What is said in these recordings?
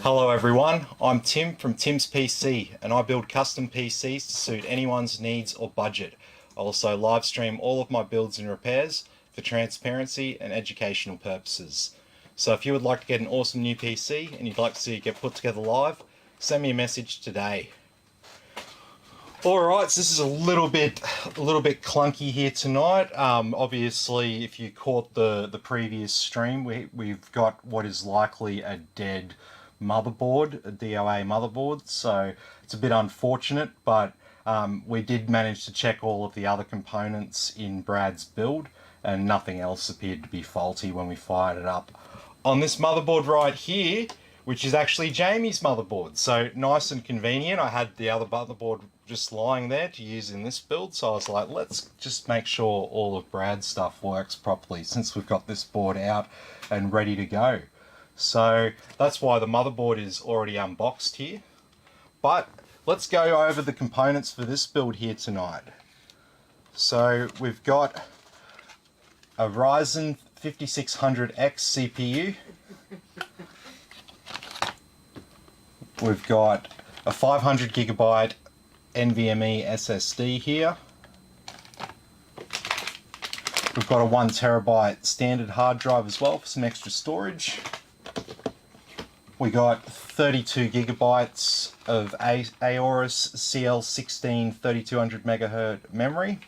Hello everyone, I'm Tim from Tim's PC and I build custom PCs to suit anyone's needs or budget. I also live stream all of my builds and repairs for transparency and educational purposes. So if you would like to get an awesome new PC and you'd like to see it get put together live, send me a message today. Alright, so this is a little bit clunky here tonight. Obviously, if you caught the previous stream, we've got what is likely a dead motherboard, a DOA motherboard, so it's a bit unfortunate, but we did manage to check all of the other components in Brad's build, and nothing else appeared to be faulty when we fired it up. On this motherboard right here, which is actually Jamie's motherboard, so nice and convenient. I had the other motherboard just lying there to use in this build, so I was like, let's just make sure all of Brad's stuff works properly since we've got this board out and ready to go. So that's why the motherboard is already unboxed here. But let's go over the components for this build here tonight. So we've got a Ryzen 5600x CPU. We've got a 500GB NVMe SSD here. We've got a 1TB standard hard drive as well for some extra storage. We got 32GB of Aorus CL16 3200MHz memory.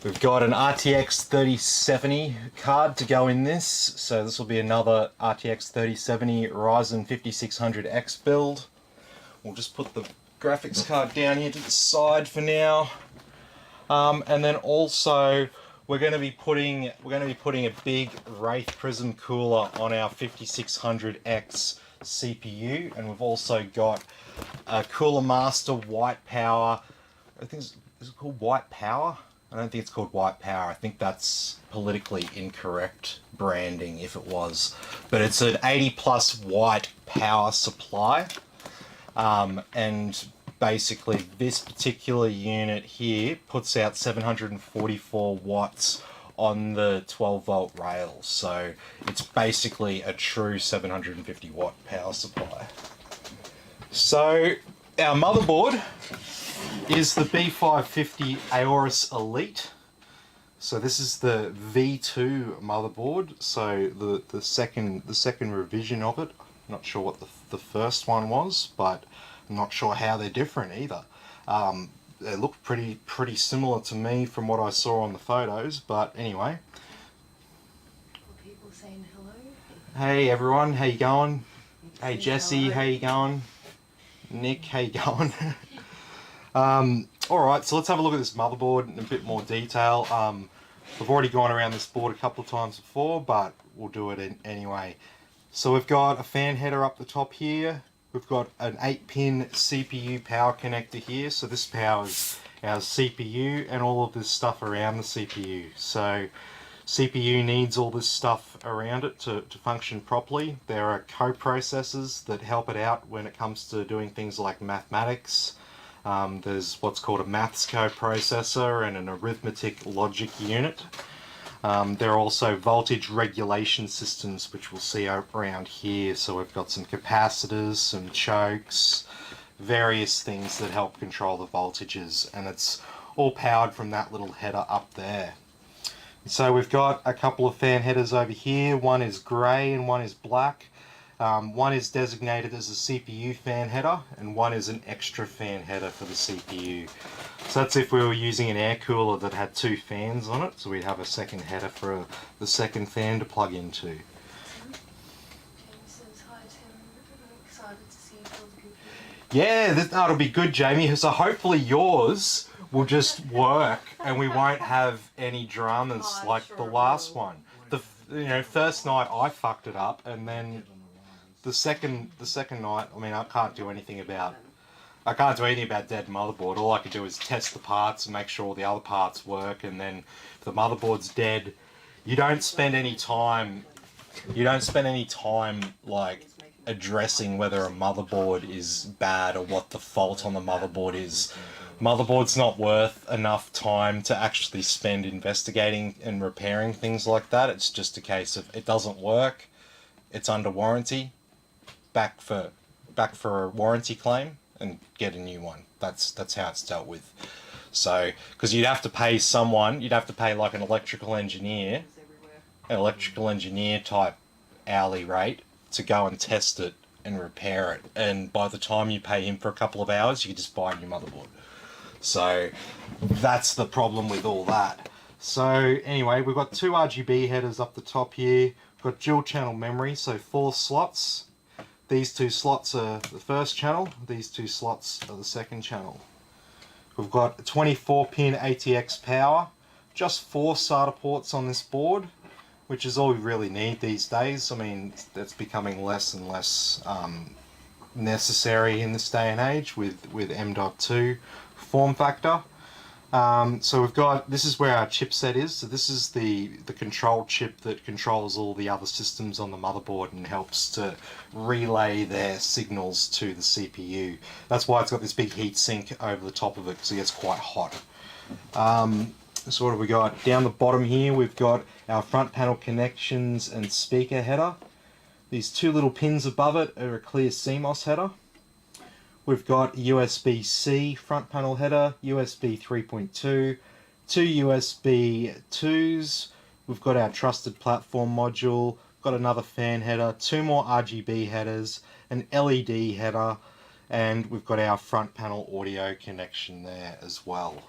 We've got an RTX 3070 card to go in this, so this will be another RTX 3070 Ryzen 5600X build. We'll just put the graphics card down here to the side for now, and then also we're going to be putting a big Wraith Prism cooler on our 5600X CPU, and we've also got a Cooler Master White Power. I think is it called White Power? I don't think it's called White Power. I think that's politically incorrect branding if it was. But it's an 80+ watt power supply. And basically this particular unit here puts out 744 watts on the 12 volt rails. So it's basically a true 750 watt power supply. So our motherboard is the B550 Aorus Elite. So this is the V2 motherboard, so the second revision of it. I'm not sure what the first one was, but I'm not sure how they're different either. They look pretty similar to me from what I saw on the photos, but anyway. People saying hello. Hey everyone, how you going? Hey Jesse, how you going? Nick, how you going? Alright, so let's have a look at this motherboard in a bit more detail. We've already gone around this board a couple of times before, but we'll do it anyway. So we've got a fan header up the top here. We've got an 8-pin CPU power connector here, so this powers our CPU and all of this stuff around the CPU. So CPU needs all this stuff around it to function properly. There are coprocessors that help it out when it comes to doing things like mathematics. There's what's called a maths coprocessor and an arithmetic logic unit. There are also voltage regulation systems, which we'll see around here. So we've got some capacitors, some chokes, various things that help control the voltages, and it's all powered from that little header up there. So we've got a couple of fan headers over here. One is grey and one is black. One is designated as a CPU fan header and one is an extra fan header for the CPU. So that's if we were using an air cooler that had two fans on it, so we'd have a second header for the second fan to plug into. James says hi Tim, I'm excited to see you build a computer. Yeah, that'll be good, Jamie. So hopefully yours will just work and we won't have any dramas like the last one. The first night I fucked it up, and then the second night, I mean, I can't do anything about dead motherboard. All I can do is test the parts and make sure all the other parts work, and then if the motherboard's dead, you don't spend any time like addressing whether a motherboard is bad or what the fault on the motherboard is. Motherboard's not worth enough time to actually spend investigating and repairing things like that. It's just a case of it doesn't work, it's under warranty, back for a warranty claim and get a new one. That's how it's dealt with. So, because you'd have to pay someone, you'd have to pay like an electrical engineer type hourly rate to go and test it and repair it. And by the time you pay him for a couple of hours, you can just buy a new motherboard. So that's the problem with all that. So anyway, we've got two RGB headers up the top here. We've got dual channel memory, so 4 slots. These 2 slots are the first channel, these 2 slots are the second channel. We've got a 24-pin ATX power, just 4 SATA ports on this board, which is all we really need these days. I mean, that's becoming less and less necessary in this day and age with M.2 form factor. So we've got, this is where our chipset is. So this is the control chip that controls all the other systems on the motherboard and helps to relay their signals to the CPU. That's why it's got this big heat sink over the top of it, because it gets quite hot. So what have we got? Down the bottom here we've got our front panel connections and speaker header. These 2 little pins above it are a clear CMOS header. We've got USB-C front panel header, USB 3.2, 2 USB 2s, we've got our trusted platform module, got another fan header, 2 more RGB headers, an LED header, and we've got our front panel audio connection there as well.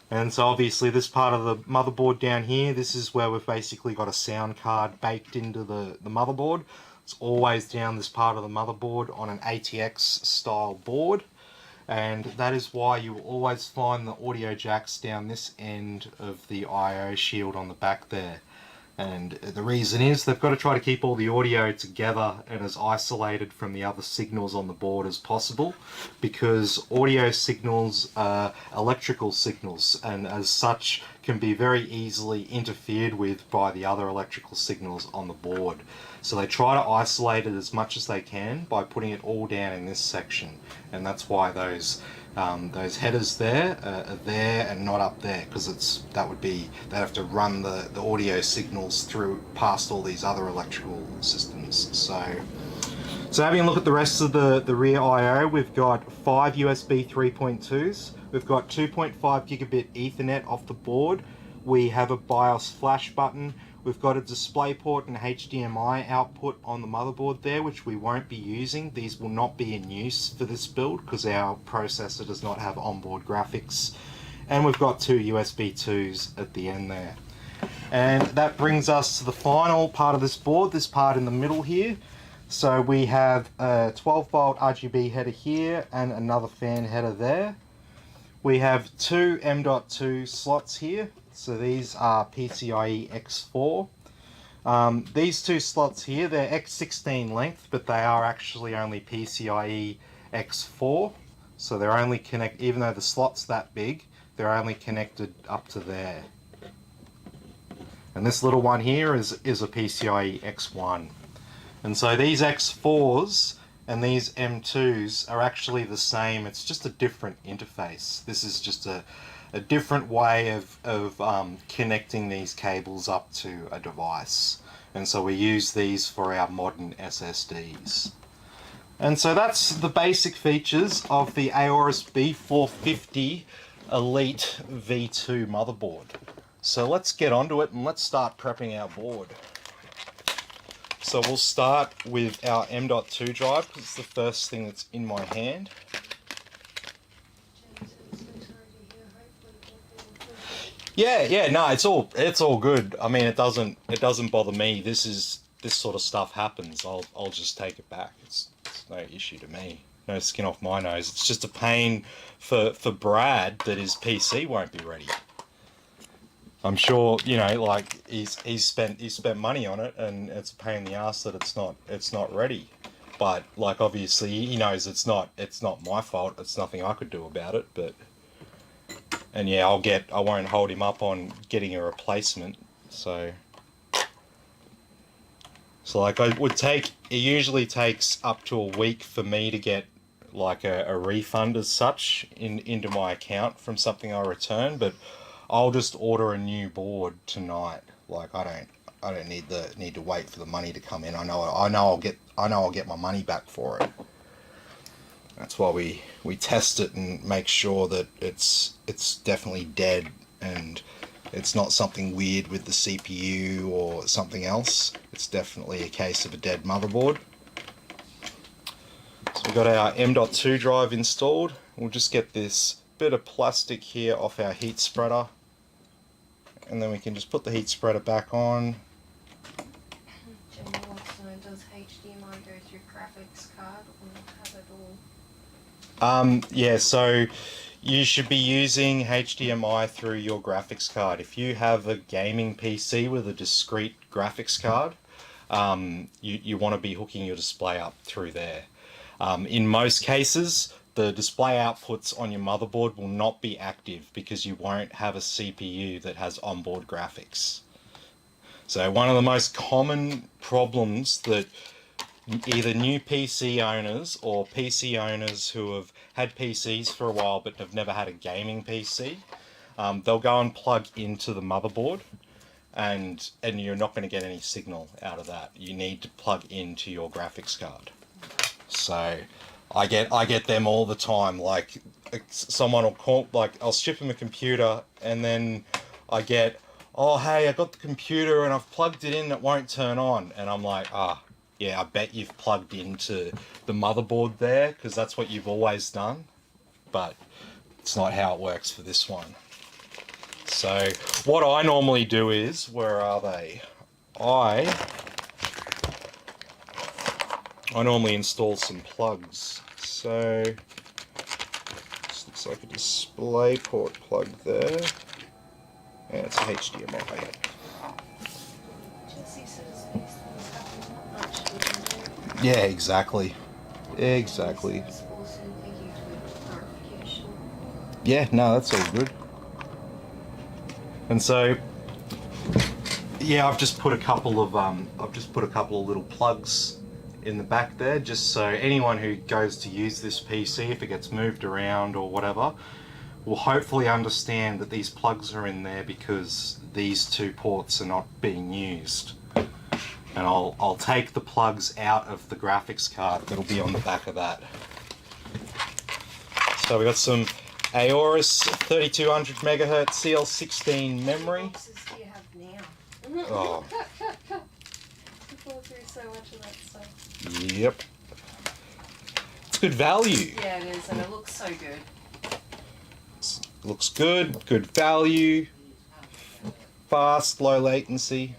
And so obviously this part of the motherboard down here, this is where we've basically got a sound card baked into the motherboard. It's always down this part of the motherboard on an ATX style board, and that is why you will always find the audio jacks down this end of the I/O shield on the back there. And the reason is they've got to try to keep all the audio together and as isolated from the other signals on the board as possible, because audio signals are electrical signals and as such can be very easily interfered with by the other electrical signals on the board. So they try to isolate it as much as they can by putting it all down in this section, and that's why those headers there are there and not up there, because they'd have to run the audio signals through past all these other electrical systems. So having a look at the rest of the rear I/O, we've got 5 USB 3.2s, we've got 2.5 gigabit Ethernet off the board, we have a BIOS flash button, we've got a DisplayPort and HDMI output on the motherboard there, which we won't be using. These will not be in use for this build because our processor does not have onboard graphics. And we've got 2 USB 2s at the end there. And that brings us to the final part of this board, this part in the middle here. So we have a 12 volt RGB header here and another fan header there. We have 2 M.2 slots here. So these are PCIe X4. These 2 slots here, they're X16 length, but they are actually only PCIe X4. So they're only connected, even though the slot's that big, they're only connected up to there. And this little one here is a PCIe X1. And so these X4s and these M2s are actually the same, it's just a different interface. This is just a different way of connecting these cables up to a device, and so we use these for our modern SSDs. And so that's the basic features of the Aorus B450 Elite V2 motherboard. So let's get onto it and let's start prepping our board. So we'll start with our M.2 drive because it's the first thing that's in my hand. Yeah, no, it's all good. I mean, it doesn't bother me. This sort of stuff happens. I'll just take it back. It's no issue to me. No skin off my nose. It's just a pain for Brad that his PC won't be ready. I'm sure, you know, like he's spent money on it, and it's a pain in the ass that it's not ready. But like obviously he knows it's not my fault. It's nothing I could do about it. But. And yeah, I won't hold him up on getting a replacement. So like it usually takes up to a week for me to get like a refund as such into my account from something I returned, but I'll just order a new board tonight. Like I don't need to wait for the money to come in. I know I'll get my money back for it. That's why we test it and make sure that it's definitely dead and it's not something weird with the CPU or something else. It's definitely a case of a dead motherboard. So we've got our M.2 drive installed. We'll just get this bit of plastic here off our heat spreader, and then we can just put the heat spreader back on. Jenny wants to know, does HDMI go through graphics card or have it all? Yeah, so you should be using HDMI through your graphics card. If you have a gaming PC with a discrete graphics card, you want to be hooking your display up through there. In most cases, the display outputs on your motherboard will not be active because you won't have a CPU that has onboard graphics. So one of the most common problems that either new PC owners or PC owners who have had PCs for a while but have never had a gaming PC, they'll go and plug into the motherboard and you're not going to get any signal out of that. You need to plug into your graphics card. So I get them all the time. Like someone will call, like I'll ship them a computer and then I get, oh hey, I got the computer and I've plugged it in, it won't turn on. And I'm like, yeah, I bet you've plugged into the motherboard there because that's what you've always done. But it's not how it works for this one. So what I normally do is, where are they? I normally install some plugs. So this looks like a display port plug there. Yeah, it's HDMI. Jesse says these things happen not much we can do. Yeah, exactly. Exactly. It's also thinking to clarification. Yeah, no, that's all good. And so, yeah, I've just put a couple of little plugs in the back there, just so anyone who goes to use this PC, if it gets moved around or whatever, will hopefully understand that these plugs are in there because these two ports are not being used. And I'll take the plugs out of the graphics card that'll be on the back of that. So we got some Aorus 3200MHz CL16 memory. What boxes do you have now? Oh. I've gone through so much of that stuff. Yep. It's good value. Yeah, it is, and it looks so good. Looks good, good value, fast, low latency.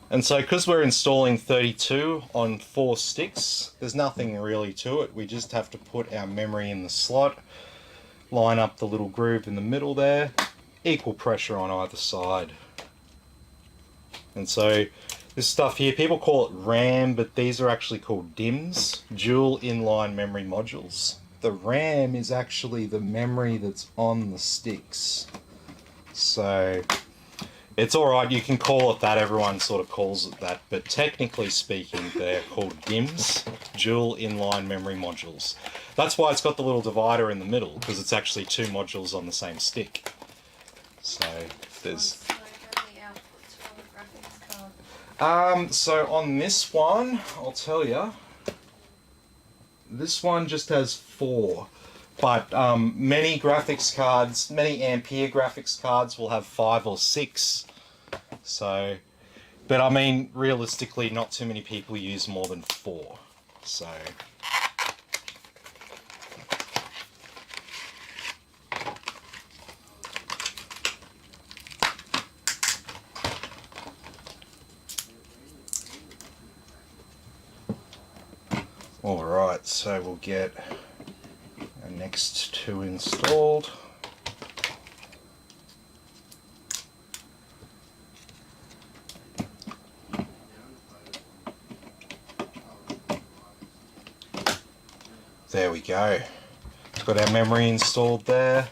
And so because we're installing 32 on 4 sticks, there's nothing really to it. We just have to put our memory in the slot, line up the little groove in the middle there, equal pressure on either side. And so this stuff here, people call it RAM, but these are actually called DIMMs, dual inline memory modules. The RAM is actually the memory that's on the sticks. So it's alright, you can call it that, everyone sort of calls it that, but technically speaking they're called DIMMs, dual inline memory modules. That's why it's got the little divider in the middle, because it's actually 2 modules on the same stick. So there's... So on this one, I'll tell you, this one just has 4, but many graphics cards, many Ampere graphics cards will have 5 or 6. So, but I mean, realistically, not too many people use more than 4. So. Alright, so we'll get our next 2 installed. There we go. Got our memory installed there.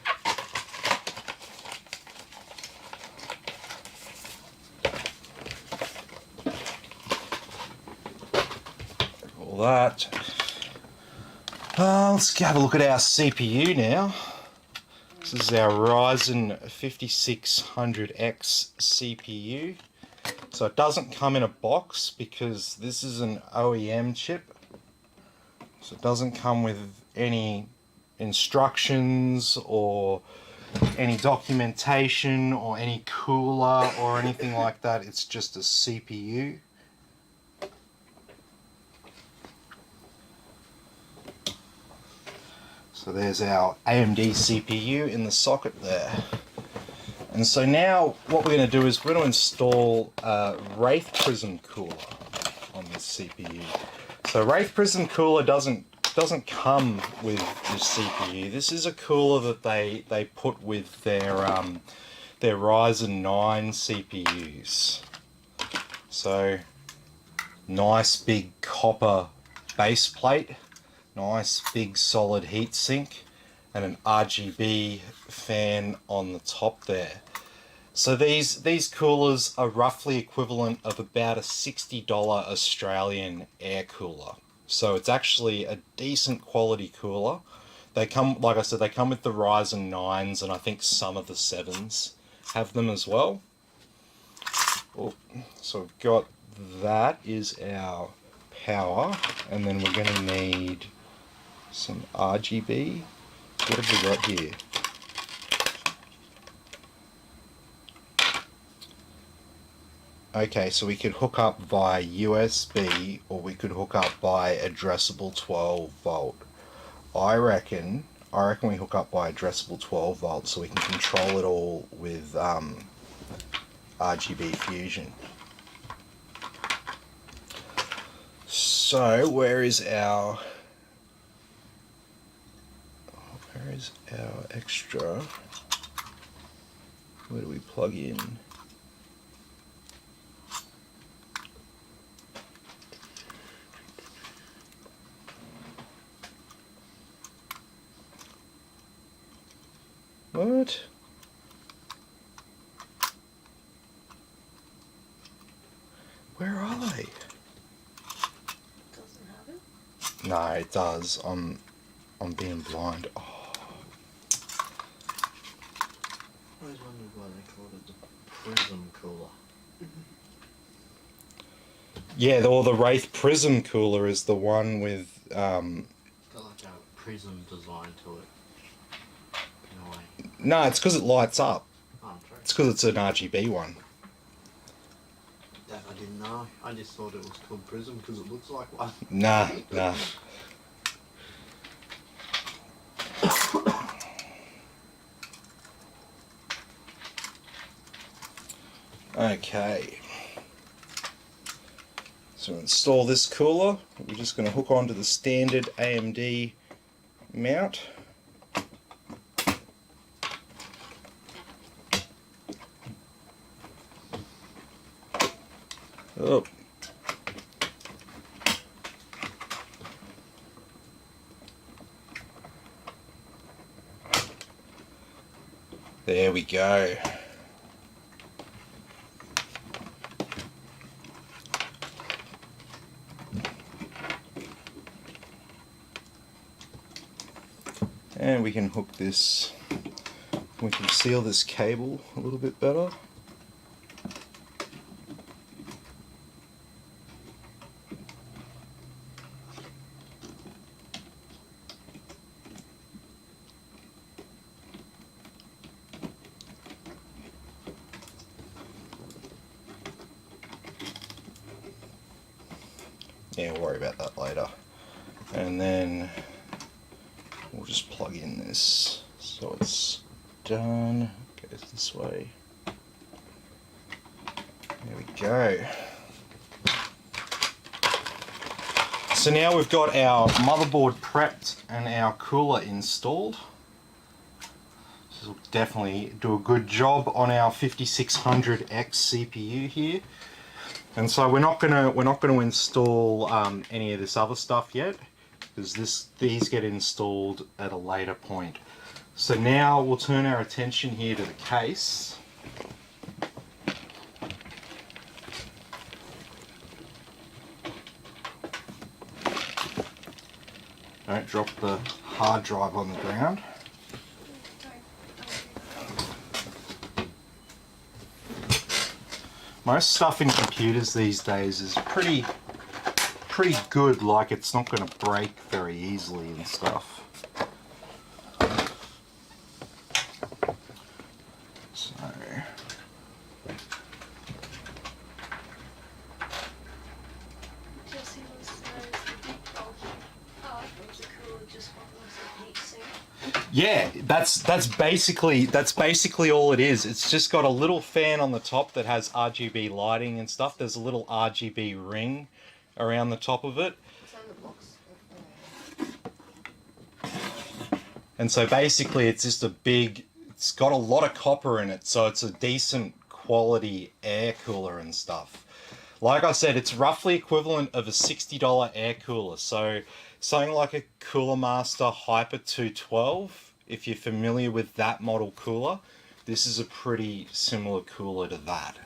All that. Let's have a look at our CPU now. This is our Ryzen 5600X CPU. So it doesn't come in a box because this is an OEM chip. So it doesn't come with any instructions or any documentation or any cooler or anything like that. It's just a CPU. So there's our AMD CPU in the socket there. And so now what we're going to do is we're going to install a Wraith Prism cooler on this CPU. So Wraith Prism cooler doesn't come with this CPU. This is a cooler that they put with their Ryzen 9 CPUs. So nice big copper base plate, nice big solid heatsink, and an RGB fan on the top there. So these coolers are roughly equivalent of about a $60 Australian air cooler. So it's actually a decent quality cooler. They come, like I said, they come with the Ryzen 9s, and I think some of the 7s have them as well. Oh, so we've got, that is our power, and then we're going to need some RGB. What have we got here? Okay, so we could hook up via USB, or we could hook up by addressable 12 volt. I reckon we hook up by addressable 12 volt so we can control it all with RGB fusion. So where is our extra? Where do we plug in? What? Where are they? Doesn't have it? No, it does. I'm being blind. Oh. I always wondered why they called it the Prism cooler. Yeah, the Wraith Prism cooler is the one with It's got like a prism design to it. In a way. No, it's because it lights up. Oh, I'm sorry. It's because it's an RGB one. That I didn't know. I just thought it was called Prism because it looks like one. Nah. Okay. So install this cooler. We're just going to hook onto the standard AMD mount. Oh. There we go. And we can hook this, we can seal this cable a little bit better. Yeah, we'll worry about that later. And then we'll just plug in this so it's done. Goes this way. There we go. So now we've got our motherboard prepped and our cooler installed. This will definitely do a good job on our 5600X CPU here. And so we're not gonna install any of this other stuff yet, because these get installed at a later point. So now we'll turn our attention here to the case. Don't drop the hard drive on the ground. Most stuff in computers these days is pretty good, like it's not going to break very easily and stuff. So yeah, that's basically all it is. It's just got a little fan on the top that has RGB lighting and stuff. There's a little RGB ring around the top of it. It's on the box. And so basically it's just it's got a lot of copper in it, so it's a decent quality air cooler and stuff. Like I said, it's roughly equivalent of a $60 air cooler. So something like a Cooler Master Hyper 212, if you're familiar with that model cooler, this is a pretty similar cooler to that.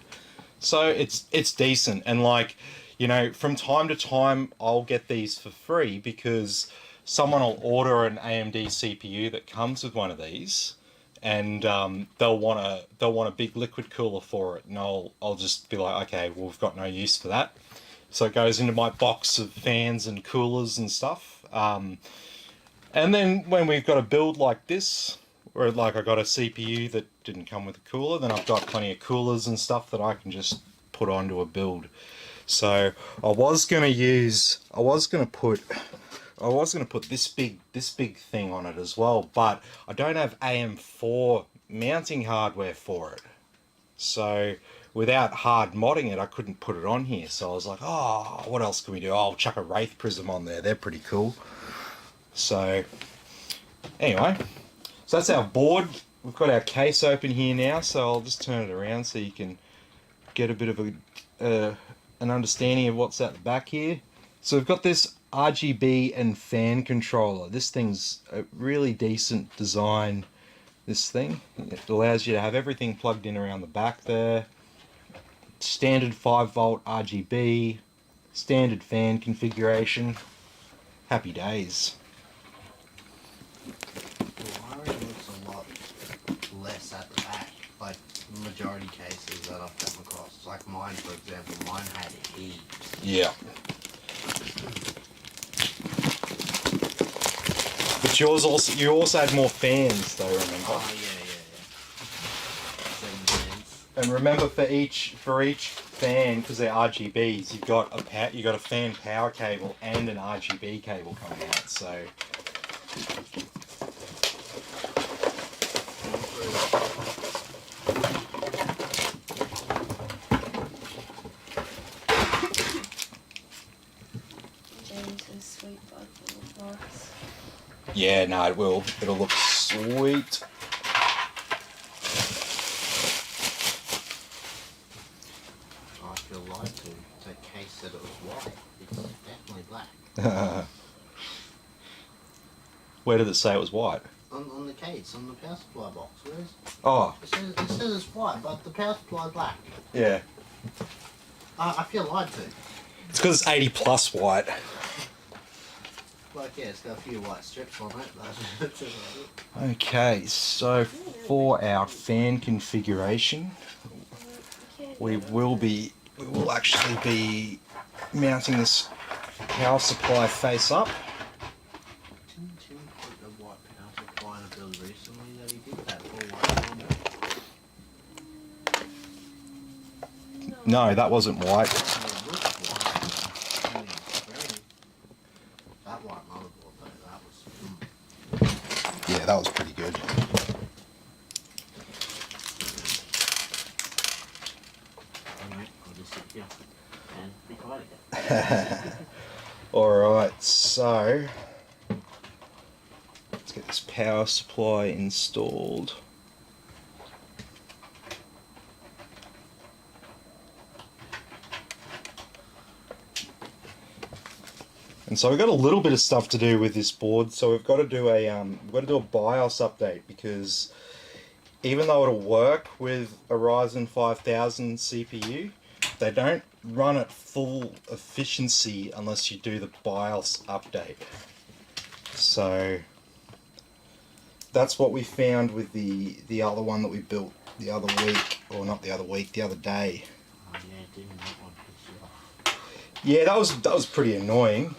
So it's decent, and like, you know, from time to time I'll get these for free because someone will order an AMD CPU that comes with one of these, and they'll want a big liquid cooler for it, and I'll just be like, okay, well, we've got no use for that. So it goes into my box of fans and coolers and stuff. And then when we've got a build like this, or like I got a CPU that didn't come with a cooler, then I've got plenty of coolers and stuff that I can just put onto a build. So I was gonna put this big thing on it as well, but I don't have AM4 mounting hardware for it. So without hard modding it, I couldn't put it on here. So I was like, oh, what else can we do? Oh, I'll chuck a Wraith Prism on there. They're pretty cool. So anyway, so that's our board. We've got our case open here now, so I'll just turn it around so you can get a bit of an understanding of what's at the back here. So we've got this RGB and fan controller. This thing's a really decent design, this thing. It allows you to have everything plugged in around the back there. Standard 5-volt RGB, standard fan configuration. Happy days. The wiring looks a lot less at the back, like the majority cases that I've come across. Like mine, for example, mine had heat. Yeah. But you also had more fans though, remember? Oh yeah. Same fans. And remember, for each fan, because they're RGBs, you've got a fan power cable and an RGB cable coming out. So James' sweet bud will look nice. yeah, no, it will. It'll look sweet. I feel lied to. The case said it was white. It's definitely black. Where did it say it was white? On the case, on the power supply box. Oh, It says it's white, but the power supply is black. yeah. I feel lied to. It's because it's 80 plus white. Like, yeah, it's got a few white strips on it, but Okay, so for our fan configuration, we will actually be mounting this power supply face up. Didn't Tim put a white power supply in a build recently that he did that all white on? No, that wasn't white. It looked white. That white motherboard though, that was... Yeah, that was pretty good. Alright, I'll just sit here and be quiet again. Alright, so let's get this power supply installed. And so we've got a little bit of stuff to do with this board. So we've got to do a BIOS update, because even though it'll work with a Ryzen 5000 CPU, they don't run at full efficiency unless you do the BIOS update. So that's what we found with the other one that we built the other week, or not the other week, the other day. Oh yeah, didn't that one piss you off? Yeah, that was pretty annoying.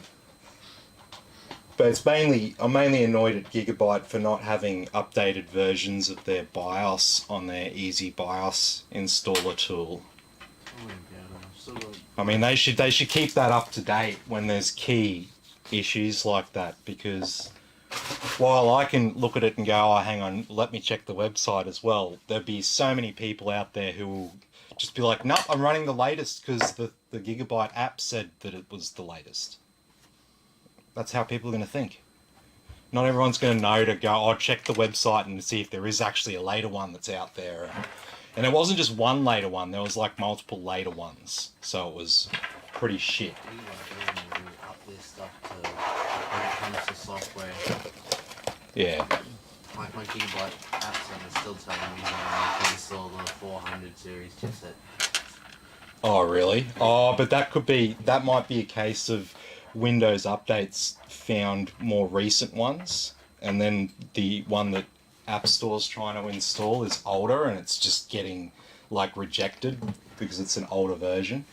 But it's I'm mainly annoyed at Gigabyte for not having updated versions of their BIOS on their Easy BIOS installer tool. I wouldn't be able to. Still got I mean, they should keep that up to date when there's key issues like that, because while I can look at it and go, oh, hang on, let me check the website as well, there'd be so many people out there who will just be like, nope, I'm running the latest because the Gigabyte app said that it was the latest. That's how people are going to think. Not everyone's going to know to go, oh, check the website and see if there is actually a later one that's out there. And there wasn't just one later one, there was like multiple later ones. So it was pretty shit. Gigabyte really up their stuff to when it comes to software. Yeah. My Gigabyte app center is still telling me that I can install the 400 series chipset. Oh, really? Oh, but that might be a case of Windows updates found more recent ones, and then the one that App Store's trying to install is older, and it's just getting like rejected because it's an older version.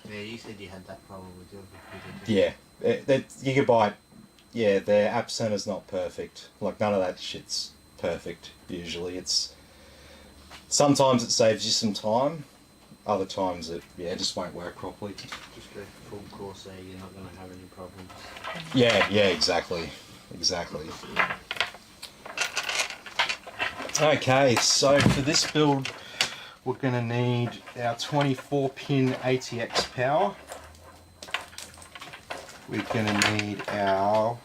Yeah, you said you had that problem with your computer. Yeah, that Gigabyte, yeah, their App Center's not perfect. Like, none of that shit's perfect, usually. Sometimes it saves you some time, other times it just won't work properly. Just go full Corsair, you're not going to have any problems. Yeah, exactly. Okay, so for this build, we're going to need our 24-pin ATX power. We're going to need our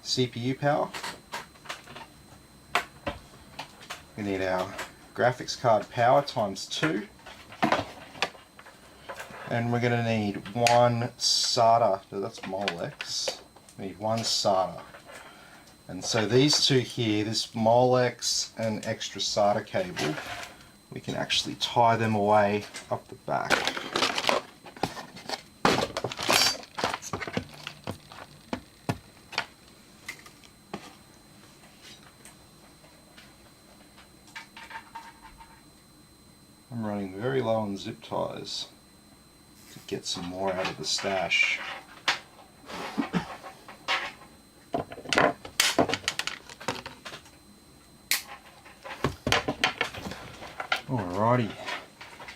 CPU power. We need our graphics card power times 2. And we're going to need one SATA, that's Molex. We need one SATA. And so these two here, this Molex and extra SATA cable, we can actually tie them away up the back. I'm running very low on zip ties to get some more out of the stash. Alrighty,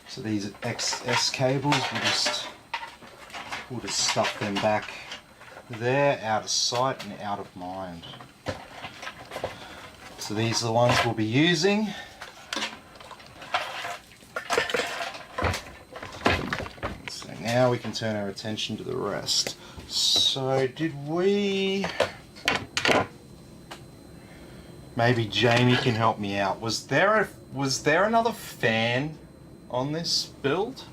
so these XS cables, we'll just stuff them back there, out of sight and out of mind. So these are the ones we'll be using. So now we can turn our attention to the rest. So maybe Jamie can help me out. Was there another fan on this build?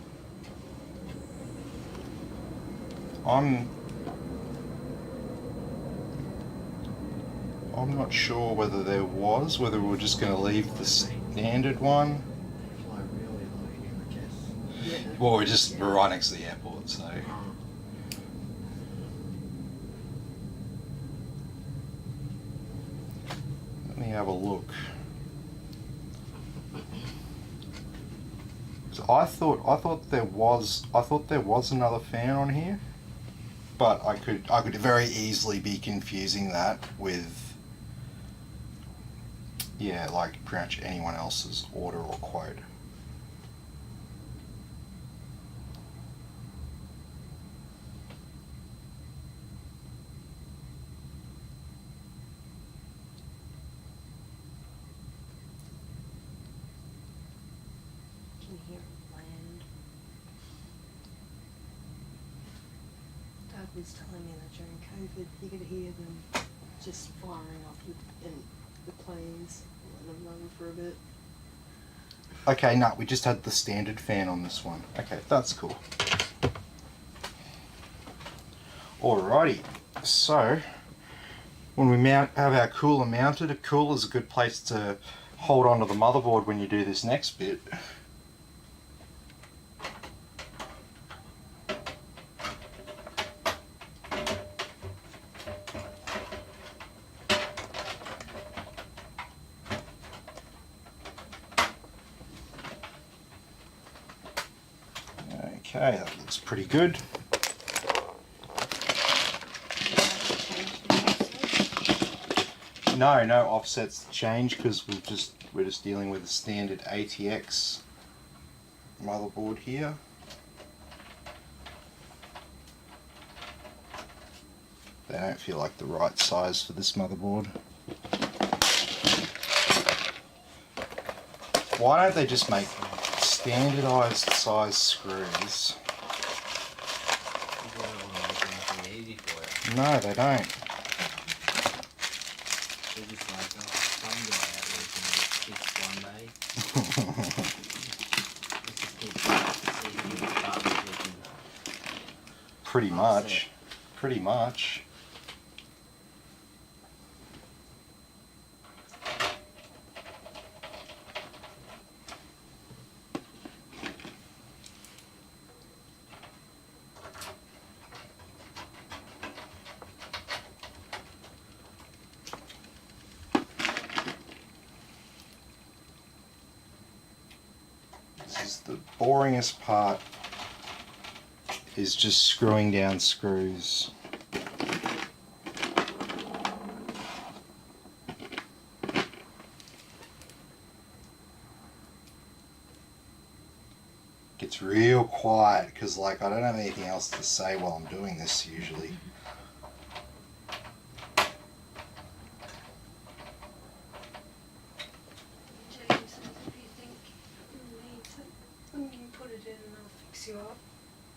I'm not sure whether there was, whether we're just going to leave the standard one. Fly really low here, I guess. Yeah. Well, we're right next to the airport, so. Let me have a look. I thought there was another fan on here, but I could very easily be confusing that with, yeah, like pretty much anyone else's order or quote. Can hear land. Dad was telling me that during COVID you could hear them just firing off the planes, letting them run for a bit. Okay, no, we just had the standard fan on this one. Okay, that's cool. Alrighty, so when we have our cooler mounted, a cooler is a good place to hold onto the motherboard when you do this next bit. Okay, that looks pretty good. No, no offsets to change because we're just dealing with a standard ATX motherboard here. They don't feel like the right size for this motherboard. Why don't they just make standardized size screws? No, they don't. They're just like, oh, some guy out there can fix one day. Let's just keep Pretty much. Pretty much. This is the boringest part, is just screwing down screws. Gets real quiet because like I don't have anything else to say while I'm doing this usually.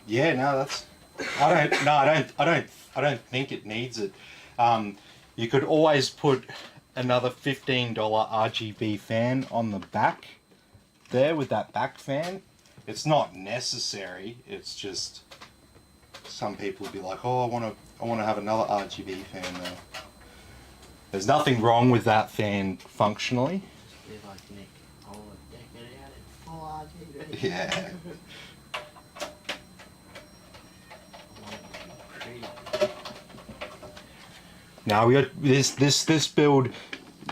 Yeah, no, that's. I don't think it needs it. You could always put another $15 RGB fan on the back there with that back fan. It's not necessary. It's just some people would be like, oh, I want to have another RGB fan there. There's nothing wrong with that fan functionally. Just like Nick, I want to deck it out in full RGB. Yeah. Now we got this build.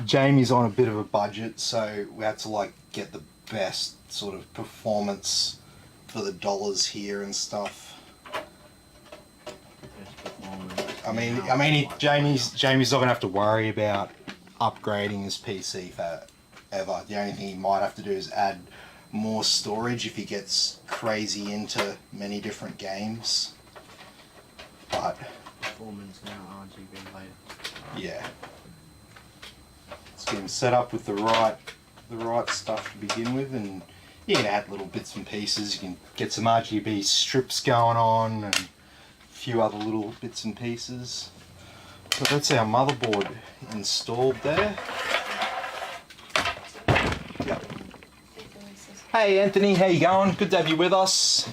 Jamie's on a bit of a budget, so we had to like get the best sort of performance for the dollars here and stuff. I mean, Jamie's not gonna have to worry about upgrading his PC forever. The only thing he might have to do is add more storage if he gets crazy into many different games. But Performance now, RGB later. yeah, let's get him set up with the right stuff to begin with, and you can add little bits and pieces. You can get some RGB strips going on and a few other little bits and pieces. So that's our motherboard installed there. Yep. Hey Anthony, how you going? Good to have you with us.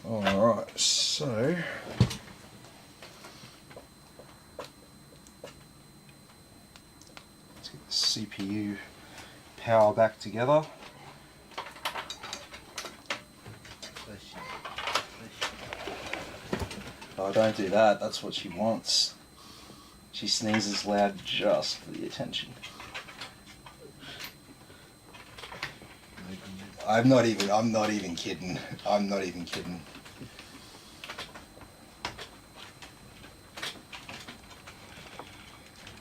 Alright, so let's get the CPU power back together. Oh, don't do that, that's what she wants. She sneezes loud just for the attention. I'm not even kidding. I'm not even kidding.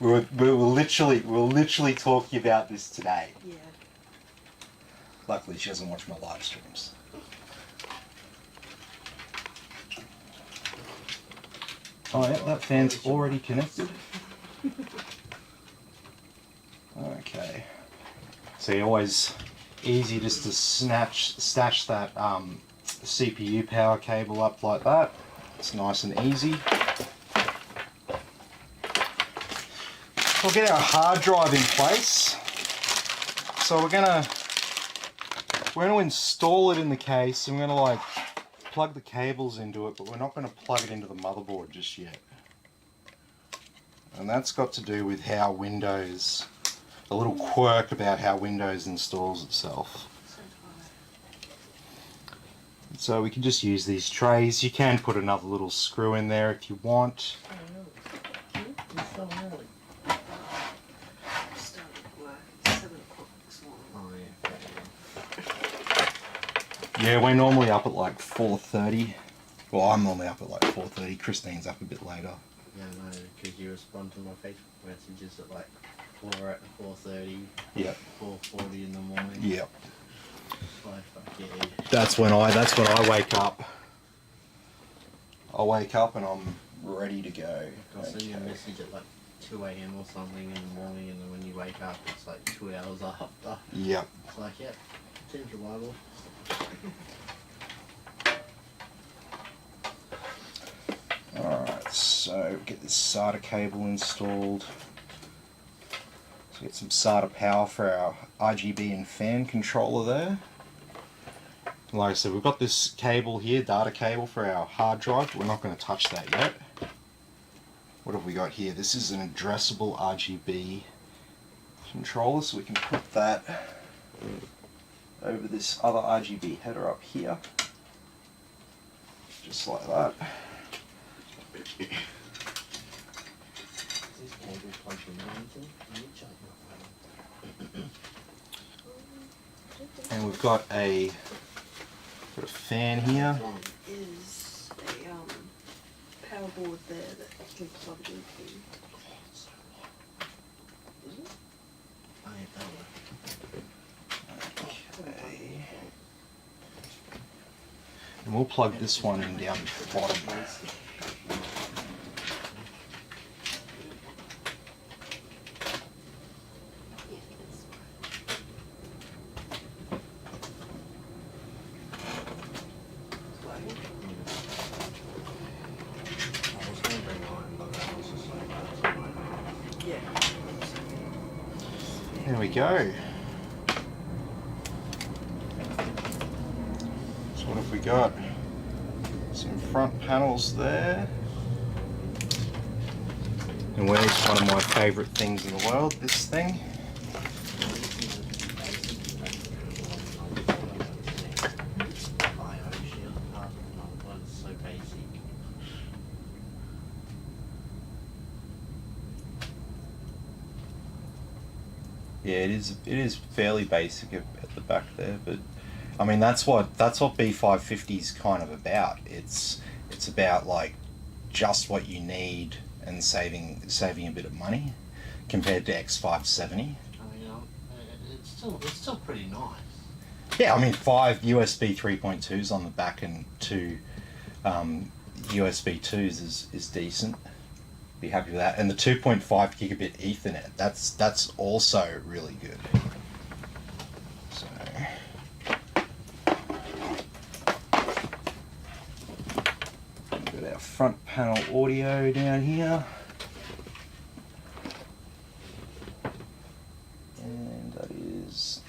We'll literally talking about this today. Yeah. Luckily she doesn't watch my live streams. Oh yeah, that fan's already connected. Okay. So you're always easy just to stash that CPU power cable up like that. It's nice and easy. We'll get our hard drive in place. So we're gonna install it in the case, and we're gonna like plug the cables into it, but we're not gonna plug it into the motherboard just yet. And that's got to do with how Windows, a little quirk about how Windows installs itself. So we can just use these trays. You can put another little screw in there if you want. Yeah, we're normally up at like 4:30. Well, I'm normally up at like 4:30. Christine's up a bit later. Yeah, no, because you respond to my Facebook messages at like 4:30. Yep. 4:40 in the morning. Yep. Like, fuck yeah. That's when I wake up. I wake up and I'm ready to go. I'll send you a message at like 2 a.m. or something in the morning, and then when you wake up, it's like 2 hours after. Yep. It's like, yep, seems reliable. Alright, so get this SATA cable installed. So get some SATA power for our RGB and fan controller there. Like I said, we've got this cable here, data cable for our hard drive. We're not going to touch that yet. What have we got here? This is an addressable RGB controller, so we can put that over this other RGB header up here. Just like that. Is this cable plugged into anything? Can you charge my phone? And we've got a fan here. One is a power board there that you can plug it into. Is it? I ain't that one. Okay. And we'll plug this one in down at the bottom. Yeah, that's right. I was going to bring mine, but that was just like, that's mine. Yeah. There we go. So what have we got? Some front panels there. And where's one of my favourite things in the world, this thing? So basic. Yeah, it is fairly basic at the back there, but I mean that's what B550 is kind of about. It's about like just what you need and saving a bit of money compared to X570. I mean, it's still pretty nice. Yeah, I mean 5 USB 3.2s on the back and 2 USB 2s is decent. Be happy with that. And the 2.5 gigabit Ethernet, that's also really good. So we've got our front panel audio down here. And that is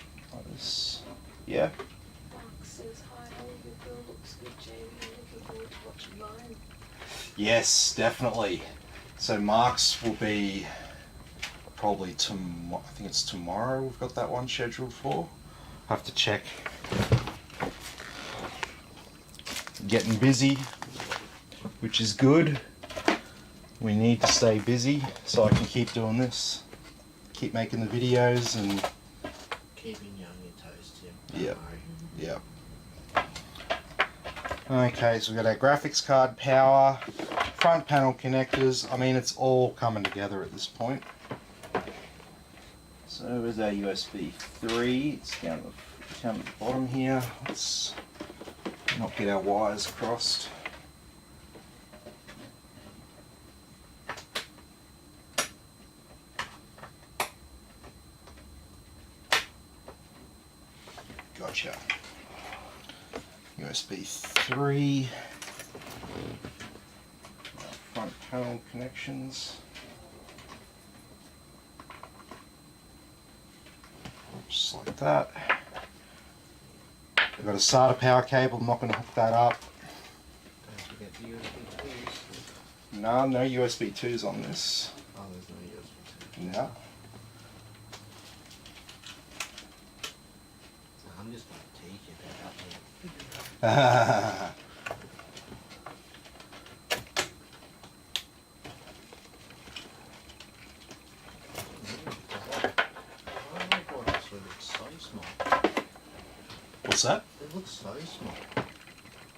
this. Yeah. Mark says, hi, all your build looks good, Jamie. I'm looking forward to watching mine. Yes, definitely. So Mark's will be probably tomorrow. I think it's tomorrow we've got that one scheduled for. Have to check. Getting busy, which is good. We need to stay busy so I can keep doing this. Keep making the videos and... Keeping you on your toes, Tim. Yep. Yep. Okay, so we've got our graphics card power, front panel connectors. I mean, it's all coming together at this point. So there's our USB 3. It's down at the bottom here. Let's not get our wires crossed. Gotcha. USB 3. Front panel connections. Just like that. We've got a SATA power cable. I'm not going to hook that up. Don't forget the USB 2s. No USB 2s on this. Oh, there's no USB 2. No. I'm just going to teach you about that. Oh my god, it's so small. What's that? There's It looks so small.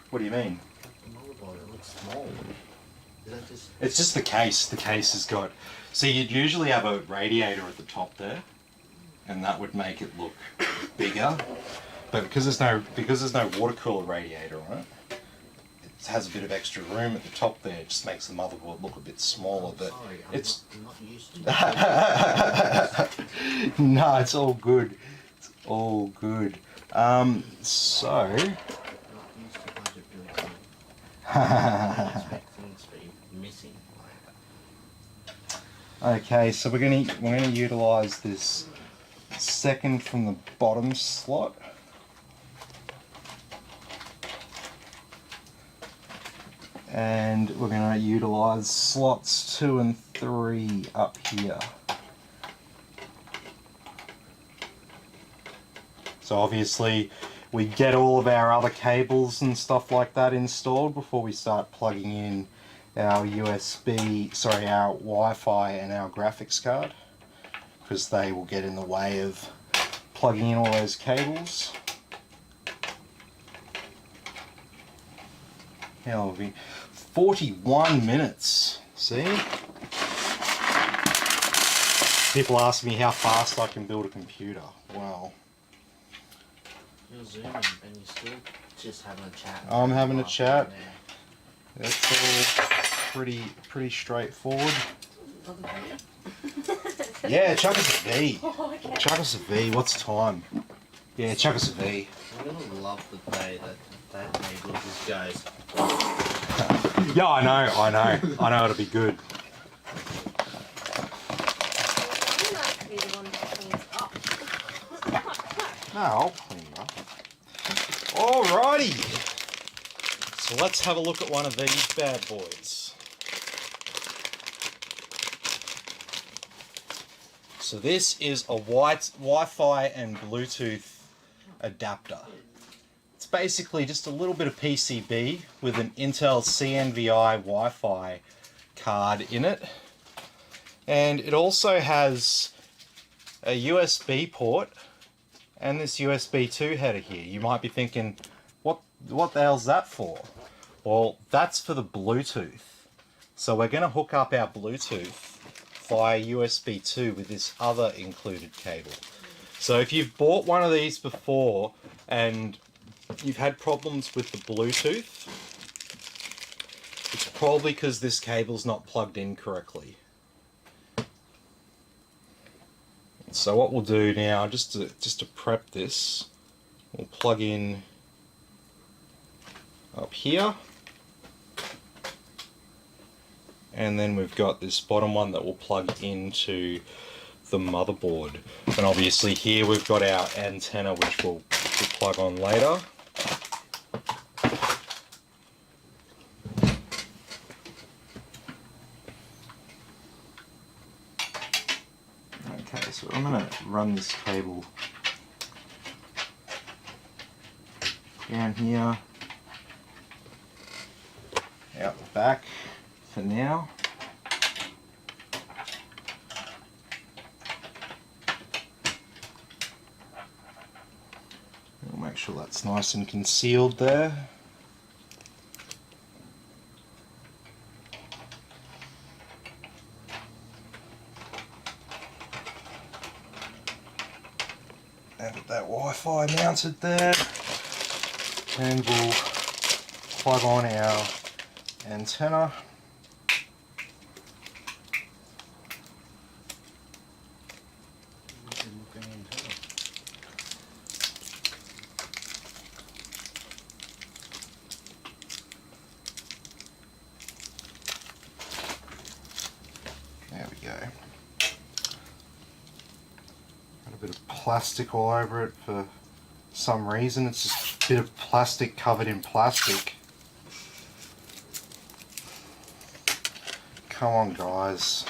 What do you mean? The motherboard, it looks small. Is that just... It's just the case. The case has got... So you'd usually have a radiator at the top there, and that would make it look bigger. But because there's no water cooler radiator on it, it has a bit of extra room at the top there. It just makes the motherboard look a bit smaller. But sorry, it's I'm not used to it. no, it's all good. It's all good. So. I'm not used to budget building. I expect things to be missing. Okay, so we're gonna utilize this second from the bottom slot. And we're going to utilize slots 2 and 3 up here. So obviously we get all of our other cables and stuff like that installed before we start plugging in our our Wi-Fi and our graphics card, because they will get in the way of plugging in all those cables. How long have we? 41 minutes. See? People ask me how fast I can build a computer. Well, You're zooming and you're still just having a chat. I'm having a chat. That's all pretty straightforward. Yeah, chuck us a V. Oh, okay. Chuck us a V. What's the time? Yeah, chuck us a V. I'm gonna love the day that table just goes. Yeah, I know it'll be good. You like to be the one that cleans up. No, I'll clean it up. Alrighty. So let's have a look at one of these bad boys. So this is a Wi-Fi and Bluetooth adapter. It's basically just a little bit of PCB with an Intel CNVI Wi-Fi card in it. And it also has a USB port and this USB 2 header here. You might be thinking, what the hell's that for? Well, that's for the Bluetooth. So we're going to hook up our Bluetooth via USB 2 with this other included cable. So if you've bought one of these before and you've had problems with the Bluetooth, it's probably because this cable's not plugged in correctly. So what we'll do now, just to prep this, we'll plug in up here, and then we've got this bottom one that will plug into the motherboard. And obviously here we've got our antenna, which we'll plug on later. Okay, so I'm going to run this cable down here, out the back for now. We'll make sure that's nice and concealed there. And get that Wi-Fi mounted there, and we'll plug on our antenna. There we go. Got a bit of plastic all over it for some reason. It's just a bit of plastic covered in plastic. Come on, guys.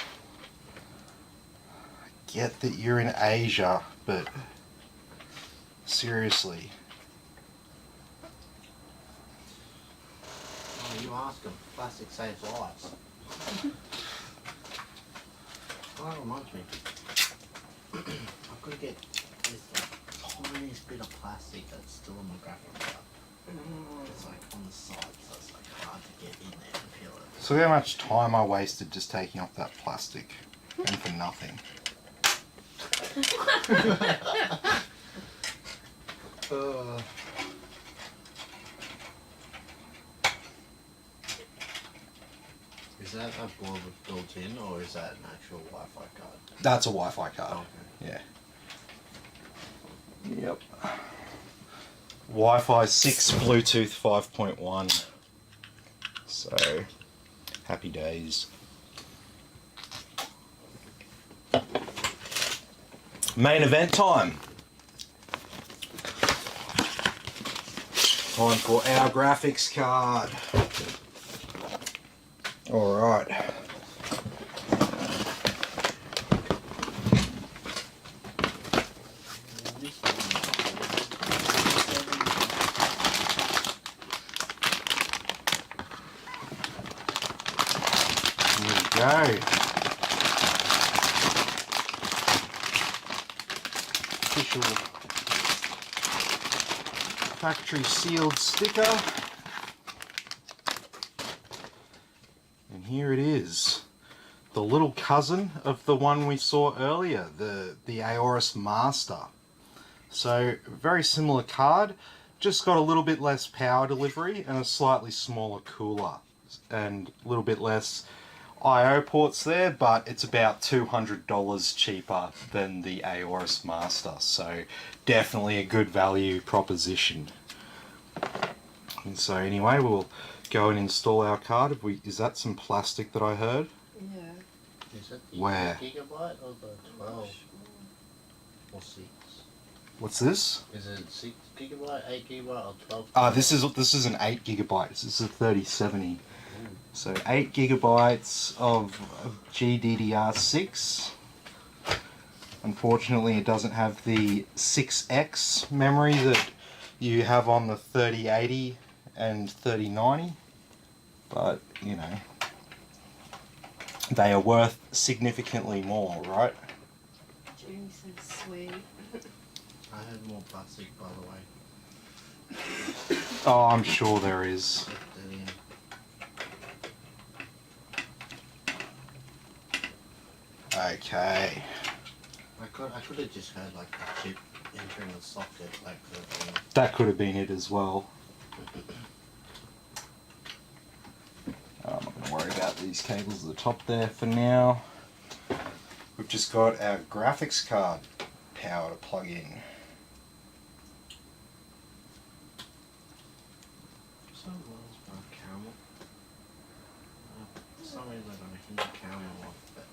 I get that you're in Asia, but seriously. Oh, you ask them. Plastic saves lives. Oh, that reminds me. I've got to get this thing. tiniest bit of plastic that's still on the graphic card. It's like on the side, so it's like hard to get in there and feel it. So how much time I wasted just taking off that plastic, and for nothing. Is that a board built in, or is that an actual Wi-Fi card? That's a Wi-Fi card. Okay. Yeah. Yep. Wi-Fi 6, Bluetooth 5.1. So, happy days. Main event time. Time for our graphics card. All right. Go. Official factory sealed sticker. And here it is. The little cousin of the one we saw earlier, the Aorus Master. So very similar card, just got a little bit less power delivery and a slightly smaller cooler and a little bit less I/O ports there, but it's about $200 cheaper than the Aorus Master, so definitely a good value proposition. And so anyway, we'll go and install our card. Is that some plastic that I heard? Yeah. Is it the Where? 8 gigabyte or the 12 or 6? What's this? Is it 6 gigabyte, 8 gigabyte, or 12? This is an 8 gigabytes. This is a 3070. So 8 gigabytes of GDDR6. Unfortunately, it doesn't have the 6X memory that you have on the 3080 and 3090, but you know, they are worth significantly more, right? Jamie says sweet. I had more plastic, by the way. Oh, I'm sure there is. Okay. I could have just had like a chip entering the socket, like the That could have been it as well. I'm not going to worry about these cables at the top there for now. We've just got our graphics card power to plug in. some ones are caramel. For some reason I don't hear caramel off, but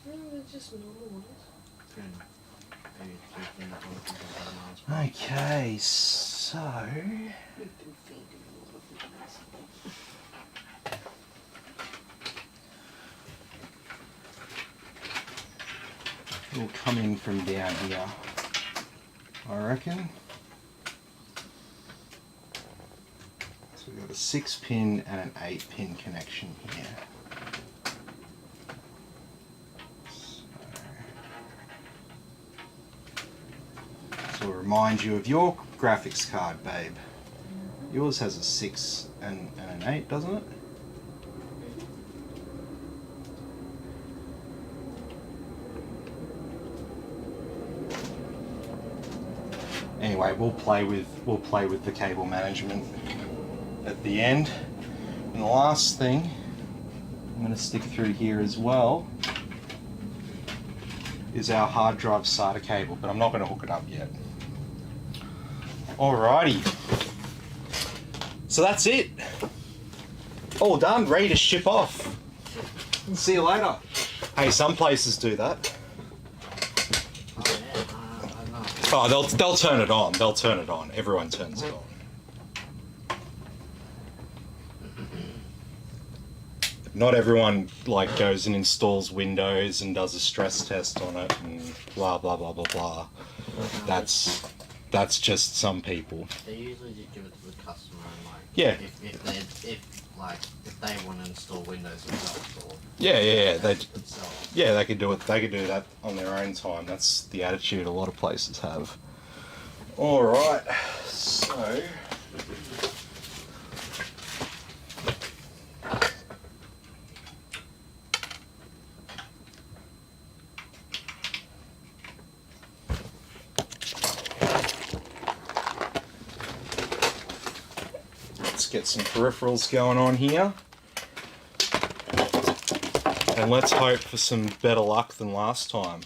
No, just normal ones. maybe it's just in the one. Okay, so We've been feeding a lot of things. it'll come in from down here, I reckon. So we've got a 6-pin and an 8-pin connection here. So we'll remind you of your graphics card, babe. Yours has a 6 and an 8, doesn't it? Anyway, we'll play with the cable management at the end. And the last thing I'm going to stick through here as well is our hard drive SATA cable, but I'm not going to hook it up yet. Alrighty. So that's it. All done, ready to ship off. See you later. Hey, some places do that. Oh yeah, I know. Oh, they'll turn it on. They'll turn it on. Everyone turns it on. Not everyone like goes and installs Windows and does a stress test on it and blah blah blah blah blah. That's just some people. They usually just give it to the customer and like Yeah. if like if they want to install Windows themselves or Yeah, they themselves. yeah they could do it. They could do that on their own time. That's the attitude a lot of places have. All right, so. Let's get some peripherals going on here. And let's hope for some better luck than last time.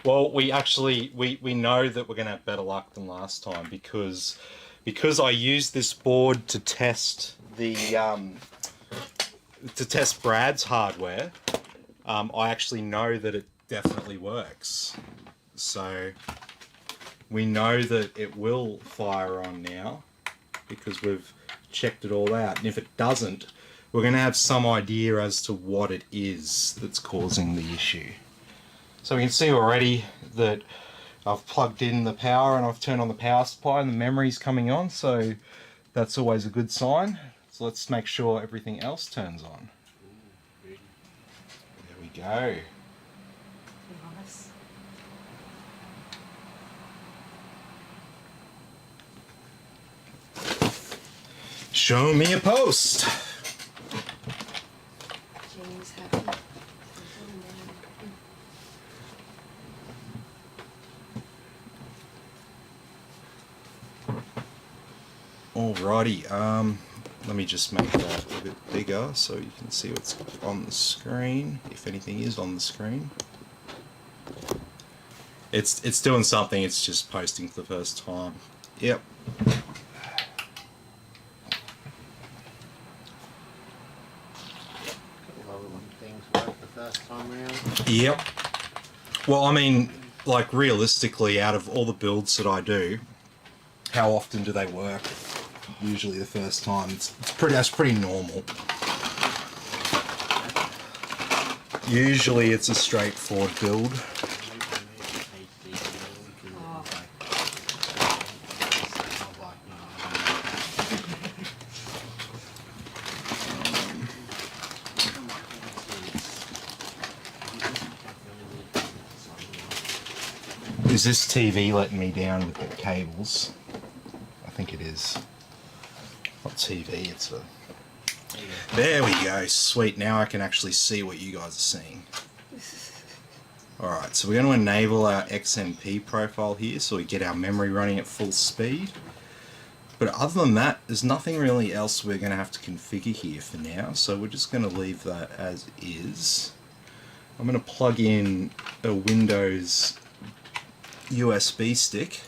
Well, we know that we're going to have better luck than last time because I used this board to test the Brad's hardware. I actually know that it definitely works. So we know that it will fire on now because we've checked it all out. And if it doesn't, we're going to have some idea as to what it is that's causing the issue. So we can see already that I've plugged in the power and I've turned on the power supply and the memory's coming on, so that's always a good sign. So let's make sure everything else turns on. There we go. Nice. Show me a post. Jamie's happy. Alrighty, let me just make that a bit bigger so you can see what's on the screen, if anything is on the screen. It's doing something, it's just posting for the first time. Yep. Things work the first time around. Yep. Well, I mean, like realistically, out of all the builds that I do, how often do they work? Usually the first time. That's pretty normal. Usually it's a straightforward build. Is this TV letting me down with the cables? I think it is. Not TV, it's a... There we go, sweet. Now I can actually see what you guys are seeing. Alright, so we're going to enable our XMP profile here so we get our memory running at full speed. But other than that, there's nothing really else we're going to have to configure here for now, so we're just going to leave that as is. I'm going to plug in a Windows USB stick.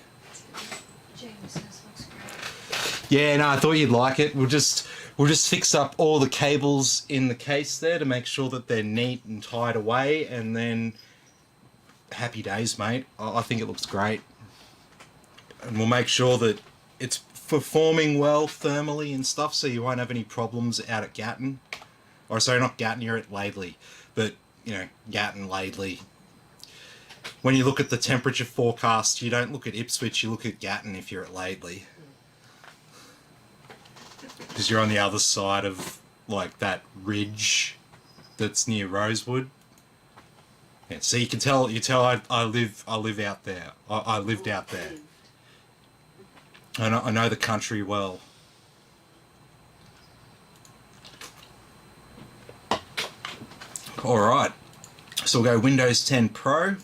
James says looks great. Yeah, no, I thought you'd like it. We'll just fix up all the cables in the case there to make sure that they're neat and tied away, and then happy days, mate. I think it looks great. And we'll make sure that it's performing well thermally and stuff, so you won't have any problems out at Gatton. Or sorry, not Gatton, you're at Laidley. But, you know, Gatton, Laidley. When you look at the temperature forecast, you don't look at Ipswich, you look at Gatton if you're at Laidley. Because you're on the other side of, like, that ridge that's near Rosewood. Yeah, so you can tell, I live out there. I lived out there. I know the country well. Alright, so we'll go Windows 10 Pro.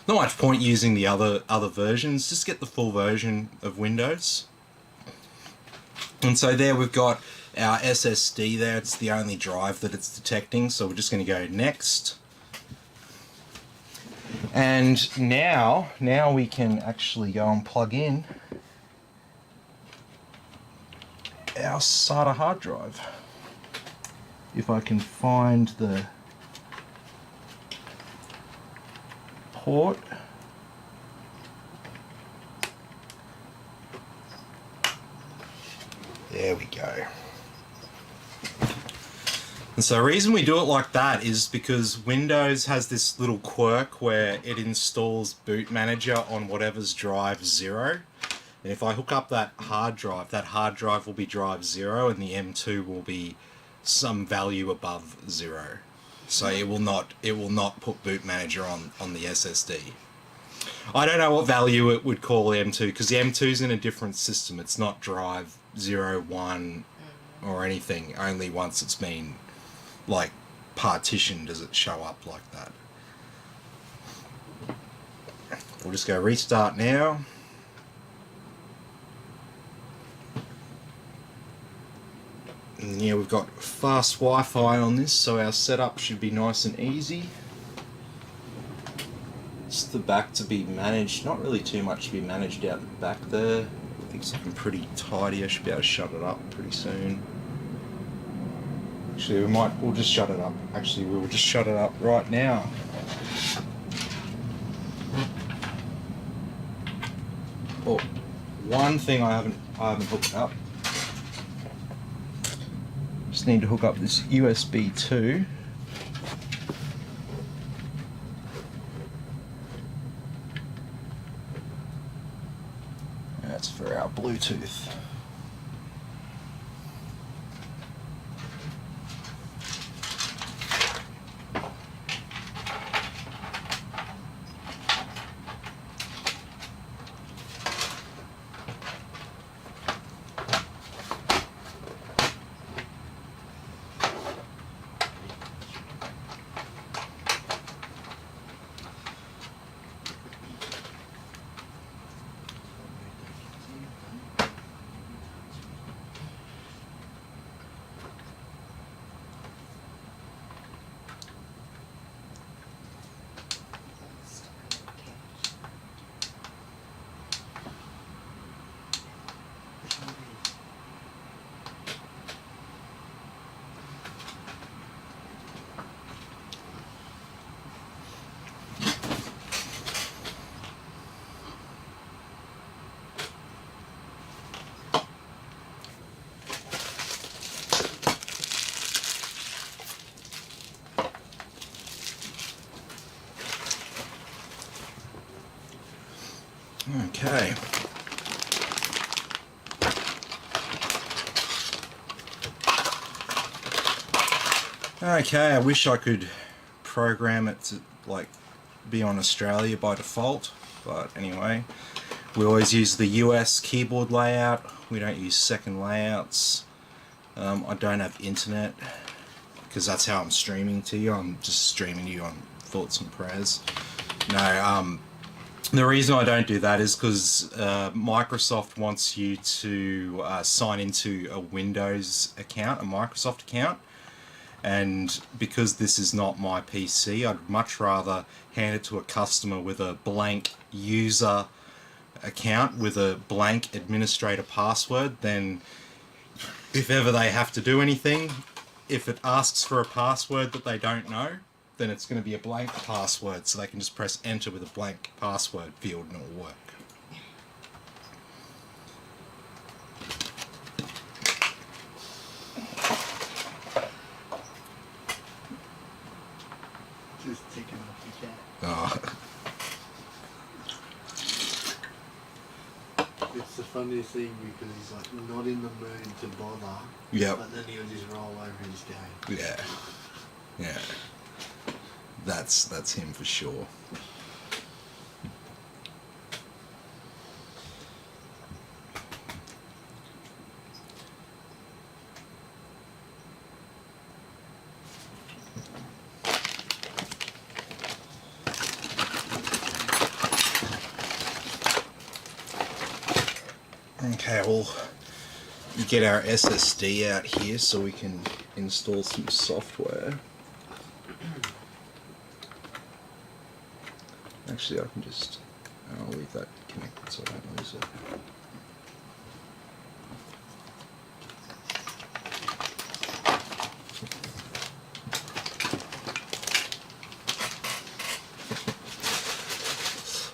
Not much point using the other versions, just get the full version of Windows. And so there we've got our SSD there, it's the only drive that it's detecting, so we're just going to go next. And now we can actually go and plug in our SATA hard drive. If I can find the port. There we go. And so the reason we do it like that is because Windows has this little quirk where it installs Boot Manager on whatever's drive 0. And if I hook up that hard drive will be drive 0, and the M2 will be some value above 0. So it will not put Boot Manager on the SSD. I don't know what value it would call the M2, because the M2 is in a different system. It's not drive 0, 1 or anything. Only once it's been like partitioned does it show up like that. We'll just go restart now. And yeah, we've got fast Wi-Fi on this, so our setup should be nice and easy. Just the back to be managed, not really too much to be managed out the back there. I think it's looking pretty tidy. I should be able to shut it up pretty soon. Actually, we'll just shut it up. Actually, we'll just shut it up right now. Oh, one thing I haven't hooked up. Just need to hook up this USB 2. That's for our Bluetooth. Okay. Okay, I wish I could program it to like be on Australia by default, but anyway, we always use the US keyboard layout. We don't use second layouts. I don't have internet because that's how I'm streaming to you. I'm just streaming to you on Thoughts and Prayers. No, the reason I don't do that is because Microsoft wants you to sign into a Windows account, a Microsoft account, and because this is not my PC, I'd much rather hand it to a customer with a blank user account with a blank administrator password than if ever they have to do anything, if it asks for a password that they don't know, then it's going to be a blank password, so they can just press enter with a blank password field and it'll work. Just ticking off the cat. Oh. It's the funniest thing because he's like not in the mood to bother. Yep. But then he'll just roll over his game. Yeah. Yeah. That's him for sure. Okay, we'll get our SSD out here so we can install some software. Actually, I can just, I'll leave that connected so I don't lose it.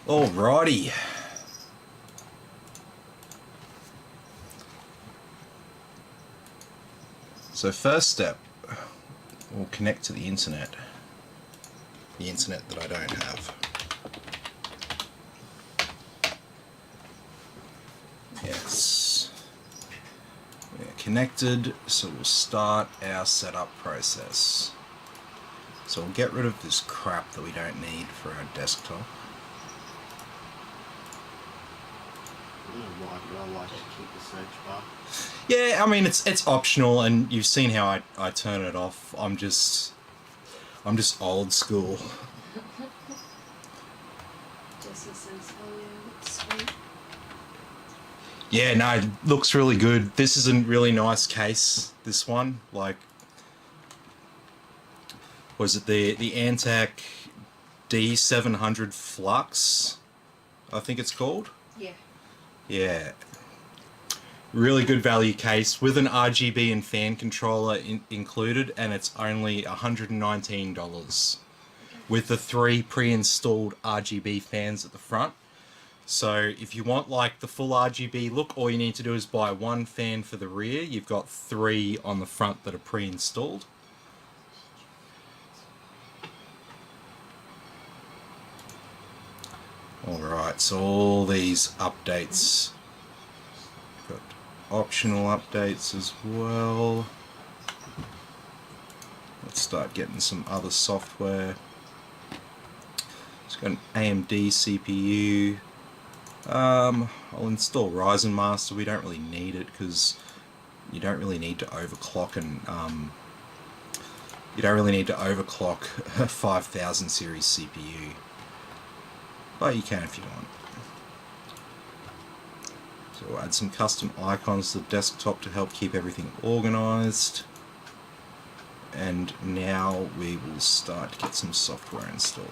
Alrighty. So first step, we'll connect to the internet that I don't have. connected, so we'll start our setup process. So we'll get rid of this crap that we don't need for our desktop. I don't know why, but I like to keep the search bar. Yeah, I mean it's optional, and you've seen how I turn it off. I'm just old school. Jesse says, "Oh yeah, it's sweet." Yeah, no, it looks really good. This is a really nice case. This one, like, was it the Antec D700 Flux? I think it's called. Yeah. Yeah. Really good value case with an RGB and fan controller included, and it's only $119 with the 3 pre-installed RGB fans at the front. So if you want like the full RGB look, all you need to do is buy 1 fan for the rear. You've got 3 on the front that are pre-installed. Alright, so all these updates, got optional updates as well. Let's start getting some other software. It's got an AMD CPU. I'll install Ryzen Master. We don't really need it because you don't really need to overclock a 5000 series CPU. But you can if you want. So we'll add some custom icons to the desktop to help keep everything organized. And now we will start to get some software installed.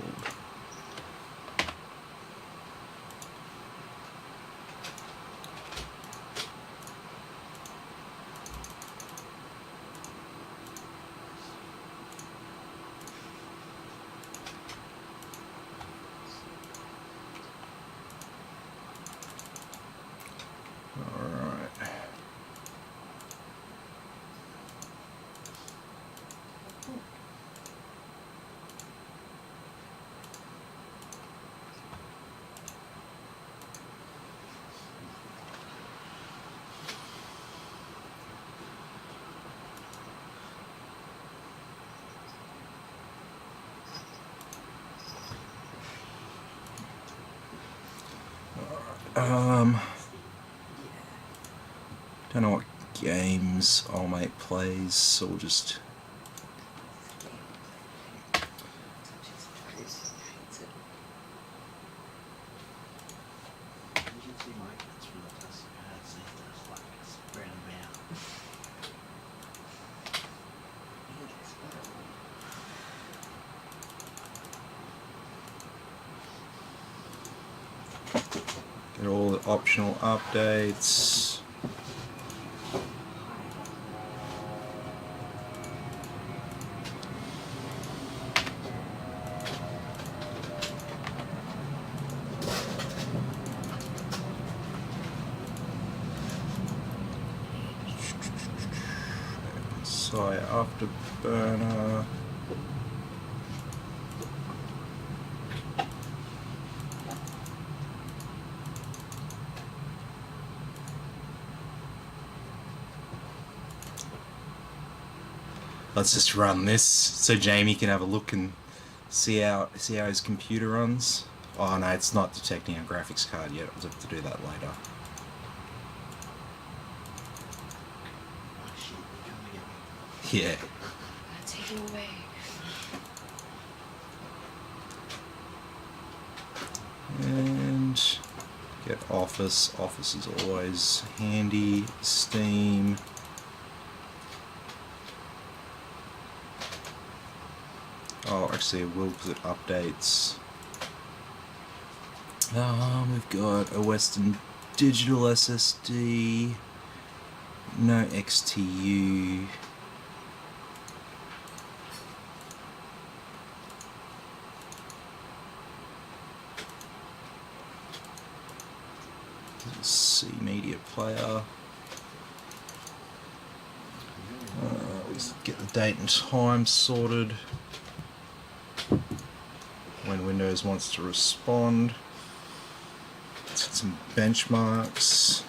Don't know what games old mate plays, so we'll just get all the optional updates. Afterburner. Let's just run this so Jamie can have a look and see how his computer runs. Oh no, it's not detecting a graphics card yet. I'll have to do that later. Yeah. Take it away. And get Office. Office is always handy. Steam. Oh, actually it will because it updates. We've got a Western Digital SSD. No XTU. C media player. Let's get the date and time sorted. When Windows wants to respond. Let's get some benchmarks.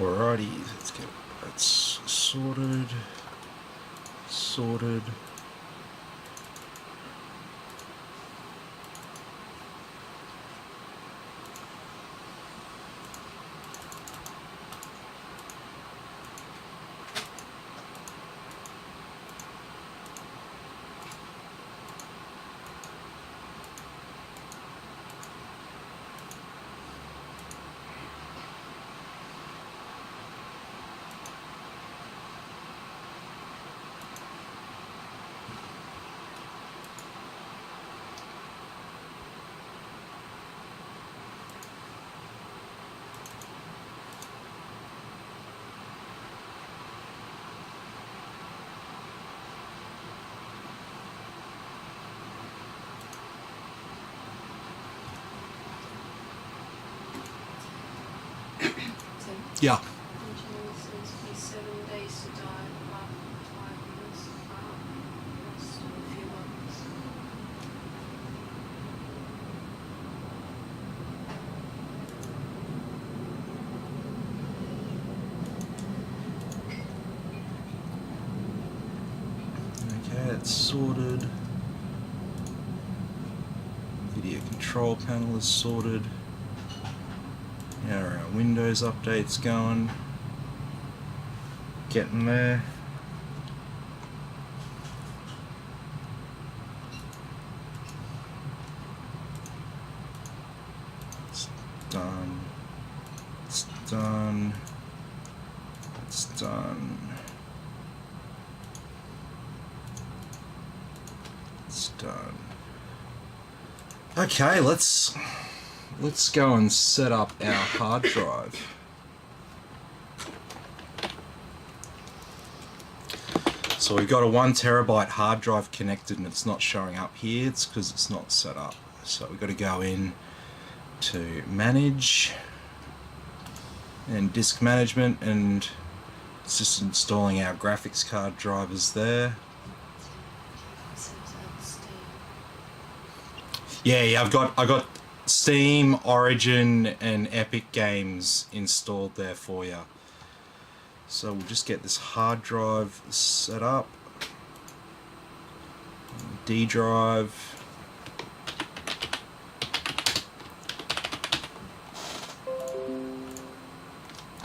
Alrighty, let's get that sorted. Yeah. Engineering says be 7 days to die, half 5 years, rest a few months. Okay, it's sorted. Video control panel is sorted. Now our Windows update's going. Getting there. It's done. It's done. It's done. It's done. Okay, let's go and set up our hard drive. So we've got a 1 terabyte hard drive connected and it's not showing up here. It's because it's not set up. So we've got to go in to manage and disk management, and it's just installing our graphics card drivers there. Yeah, I got Steam, Origin and Epic Games installed there for you. So we'll just get this hard drive set up. D drive.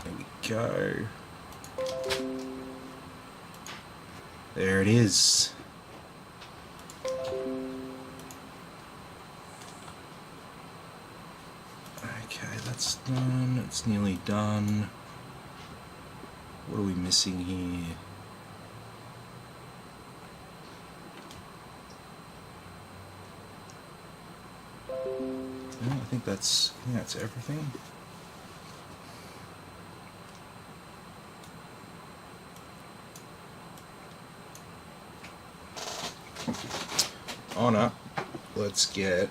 There we go. There it is. Okay, that's done. It's nearly done. What are we missing here? No, I think that's everything. On up. Let's get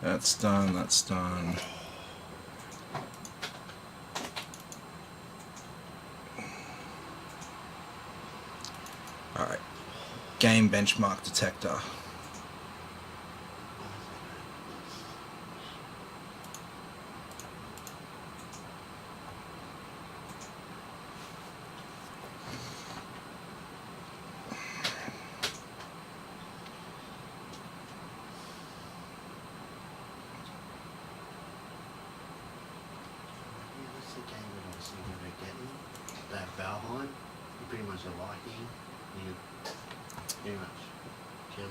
that's done, that's done. Alright. Game benchmark detector. Valheim, you pretty much are liking, you pretty much kill,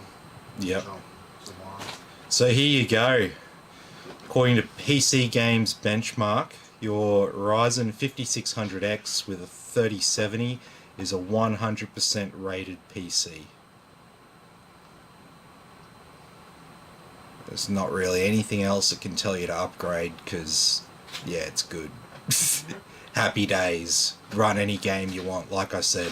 Yep. control, survive. So here you go. According to PC Games Benchmark, your Ryzen 5600X with a 3070 is a 100% rated PC. There's not really anything else that can tell you to upgrade because, yeah, it's good. Happy days. Run any game you want, like I said.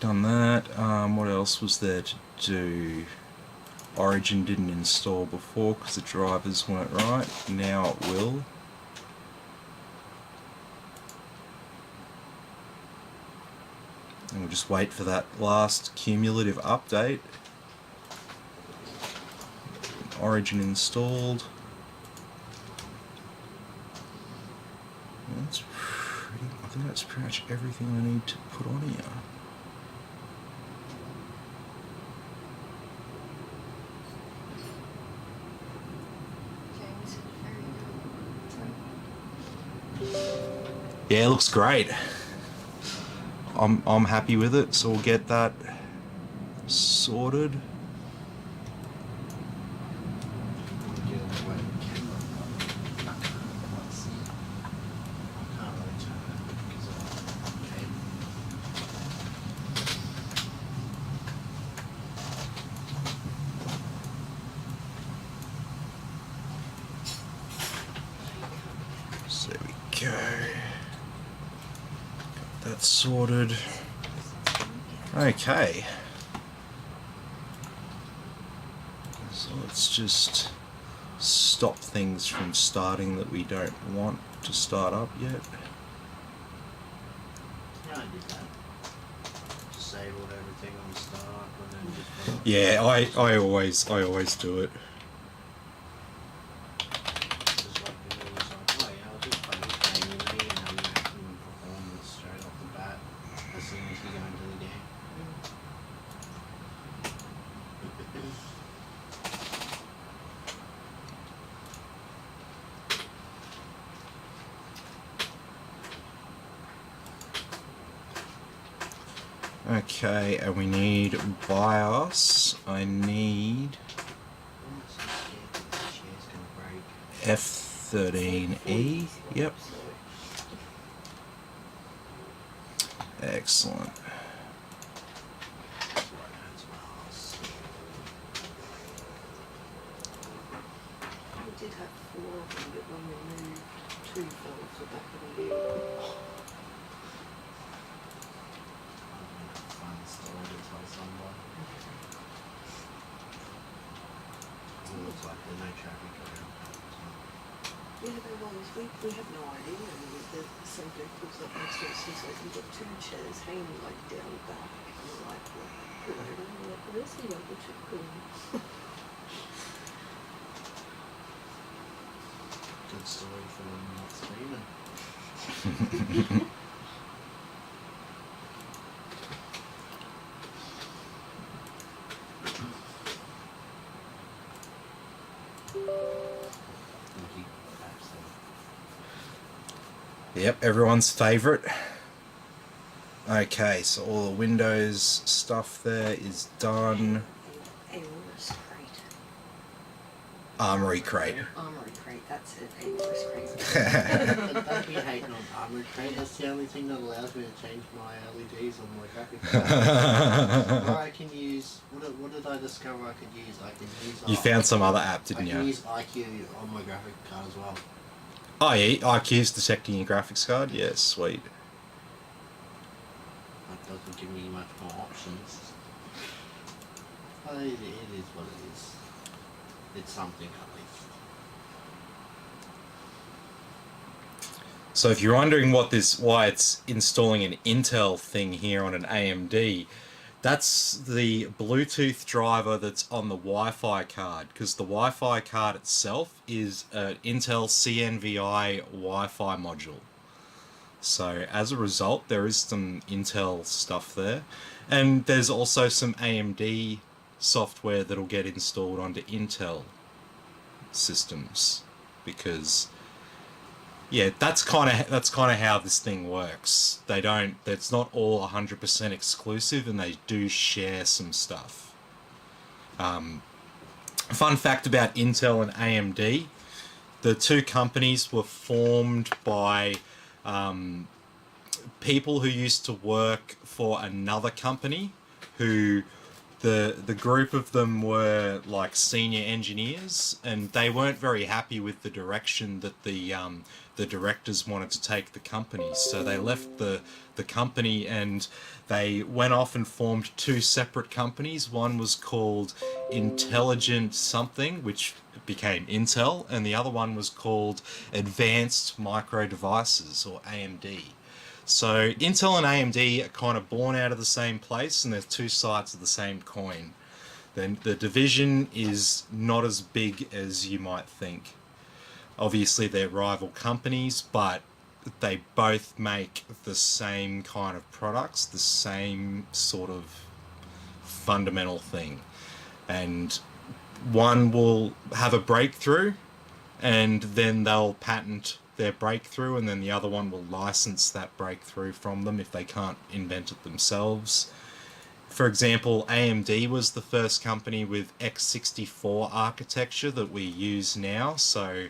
Done that. What else was there to do? Origin didn't install before because the drivers weren't right. Now it will. And we'll just wait for that last cumulative update. Origin installed. That's pretty, I think that's pretty much everything I need to put on here. Yeah, it looks great. I'm happy with it, so we'll get that sorted. So there we go. Got that sorted. Okay. So let's just stop things from starting that we don't want to start up yet. Yeah, I did that. Disabled everything on start and then just... Yeah, I always do it. Just like the news, like, oh yeah, I'll just play this game with me and have maximum performance straight off the bat as soon as you go into the game. Okay, and we need BIOS. I need I'm so scared that this chair's gonna break. F13E. Yep. Excellent. That's right, that's Mars. We did have 4 of them, but when we moved, 2 fell off the back of the vehicle. Fun story to tell someone. It looks like there's no traffic around. Yeah, there was. We had no idea. I mean, the some dude pulls up next to us. He's like, "You've got 2 chairs hanging like down the back." And we're like, "What?" Pull over. And we're like, "Where's the other 2 going?" Good story for when you're not streaming. Thank you. Absolutely. Yep, everyone's favourite. Okay, so all the Windows stuff there is done. Aorus crate. Armory crate. Armory crate, that's it. Aorus crate. Don't be hating on Armored Crate. That's the only thing that allows me to change my LEDs on my graphic card. Or I can use... What did I discover I could use? I can use... You found some other app, didn't I can you? use IQ on my graphic card as well. Oh yeah, IQ's detecting your graphics card? Yeah, sweet. That doesn't give me much more options. But it is what it is. It's something at least. So if you're wondering why it's installing an Intel thing here on an AMD, that's the Bluetooth driver that's on the Wi-Fi card, because the Wi-Fi card itself is an Intel CNVI Wi-Fi module. So as a result, there is some Intel stuff there, and there's also some AMD software that'll get installed onto Intel systems, because yeah, that's kind of how this thing works. It's not all 100% exclusive, and they do share some stuff. Fun fact about Intel and AMD: the 2 companies were formed by people who used to work for another company, who the group of them were like senior engineers, and they weren't very happy with the direction that the directors wanted to take the company. So they left the company and they went off and formed 2 separate companies. One was called Intelligent Something, which became Intel, and the other one was called Advanced Micro Devices, or AMD. So Intel and AMD are kind of born out of the same place, and there's two sides of the same coin. Then the division is not as big as you might think. Obviously, they're rival companies, but they both make the same kind of products, the same sort of fundamental thing. And one will have a breakthrough, and then they'll patent their breakthrough, and then the other one will license that breakthrough from them if they can't invent it themselves. For example, AMD was the first company with x64 architecture that we use now, so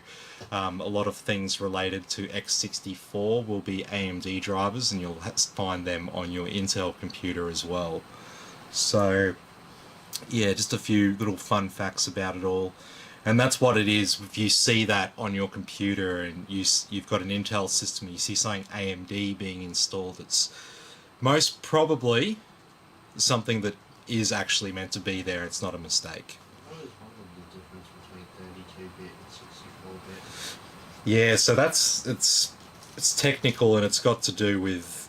a lot of things related to x64 will be AMD drivers, and you'll find them on your Intel computer as well. So yeah, just a few little fun facts about it all. And that's what it is. If you see that on your computer and you've got an Intel system, you see something AMD being installed, it's most probably something that is actually meant to be there. It's not a mistake. What is one of the difference between 32-bit and 64-bit? Yeah, so it's technical, and it's got to do with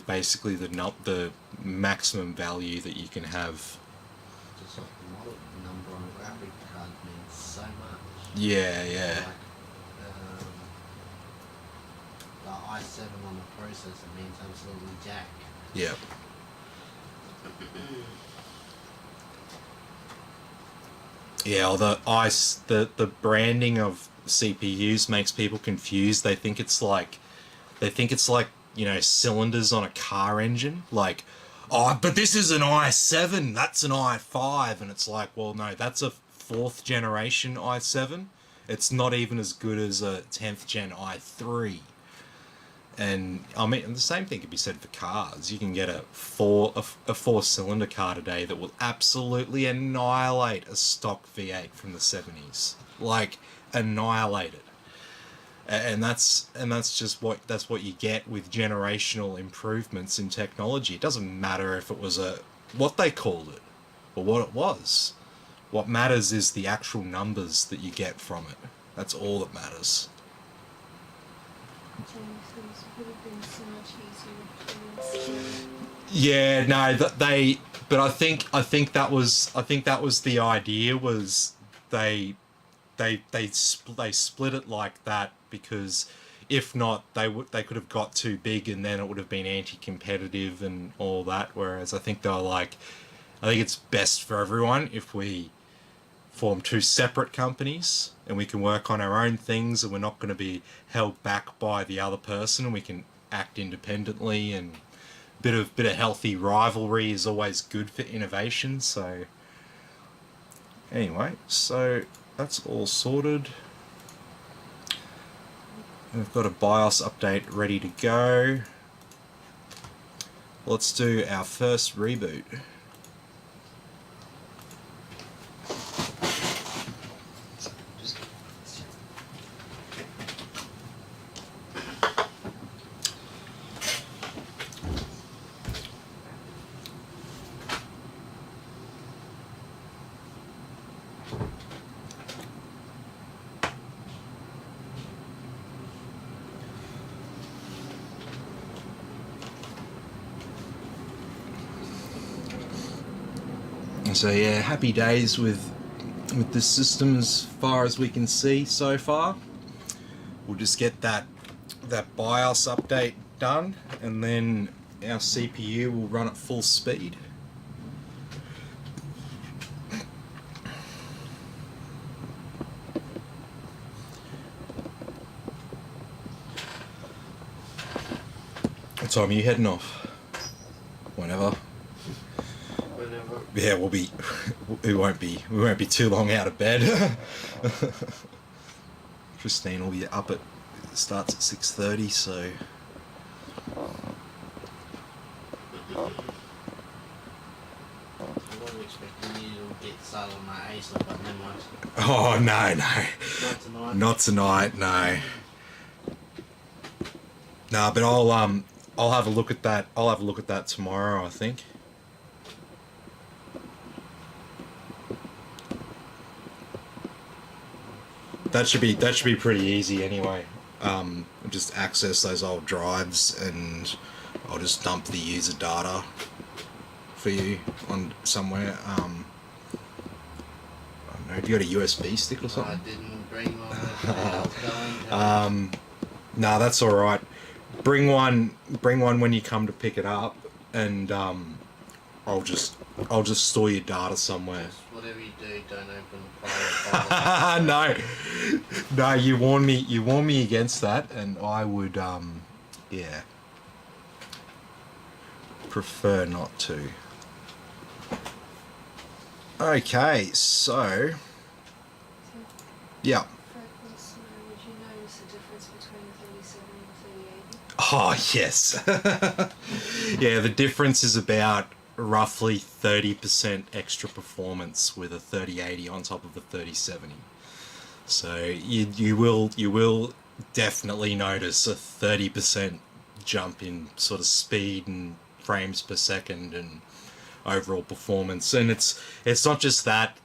basically the maximum value that you can have. Just like the model number on a graphic card means so much. Yeah, yeah. Like the i7 on the processor means absolutely jack. Yeah. Yeah, or the branding of CPUs makes people confused. They think it's like, you know, cylinders on a car engine. Like, oh, but this is an i7, that's an i5, and it's like, well, no, that's a 4th generation i7. It's not even as good as a 10th gen i3. And I mean, the same thing could be said for cars. You can get a 4-cylinder car today that will absolutely annihilate a stock V8 from the 70s. Like, annihilate it. And that's just what you get with generational improvements in technology. It doesn't matter if it was what they called it or what it was. What matters is the actual numbers that you get from it. That's all that matters. Yeah, no, but I think that was the idea, was they split it like that because if not, they could have got too big, and then it would have been anti-competitive and all that. Whereas I think they were like, I think it's best for everyone if we form two separate companies and we can work on our own things, and we're not going to be held back by the other person, and we can act independently, and bit of healthy rivalry is always good for innovation. So anyway, so that's all sorted. We've got a BIOS update ready to go. Let's do our first reboot. So yeah, happy days with the system as far as we can see so far. We'll just get that BIOS update done, and then our CPU will run at full speed. What time are you heading off? Whenever. Yeah, we won't be too long out of bed. Christine will be up it starts at 6:30, so. I wasn't expecting you to get started on my ASA, but never mind. Oh no. Not tonight. Not tonight, no. No, but I'll have a look at that. I'll have a look at that tomorrow, I think. That should be pretty easy anyway. just access those old drives, and I'll just dump the user data for you on somewhere. I don't know, have you got a USB stick or something? I didn't bring one. No, that's all right. Bring one when you come to pick it up, and I'll just store your data somewhere. Whatever you do, don't open the file. No, you warned me against that, and I would prefer not to. Okay, so yeah. Would you notice a difference between the 3070 and 3080? Oh yes. Yeah, the difference is about roughly 30% extra performance with a 3080 on top of the 3070. So you will definitely notice a 30% jump in sort of speed and frames per second and overall performance. And it's not just that,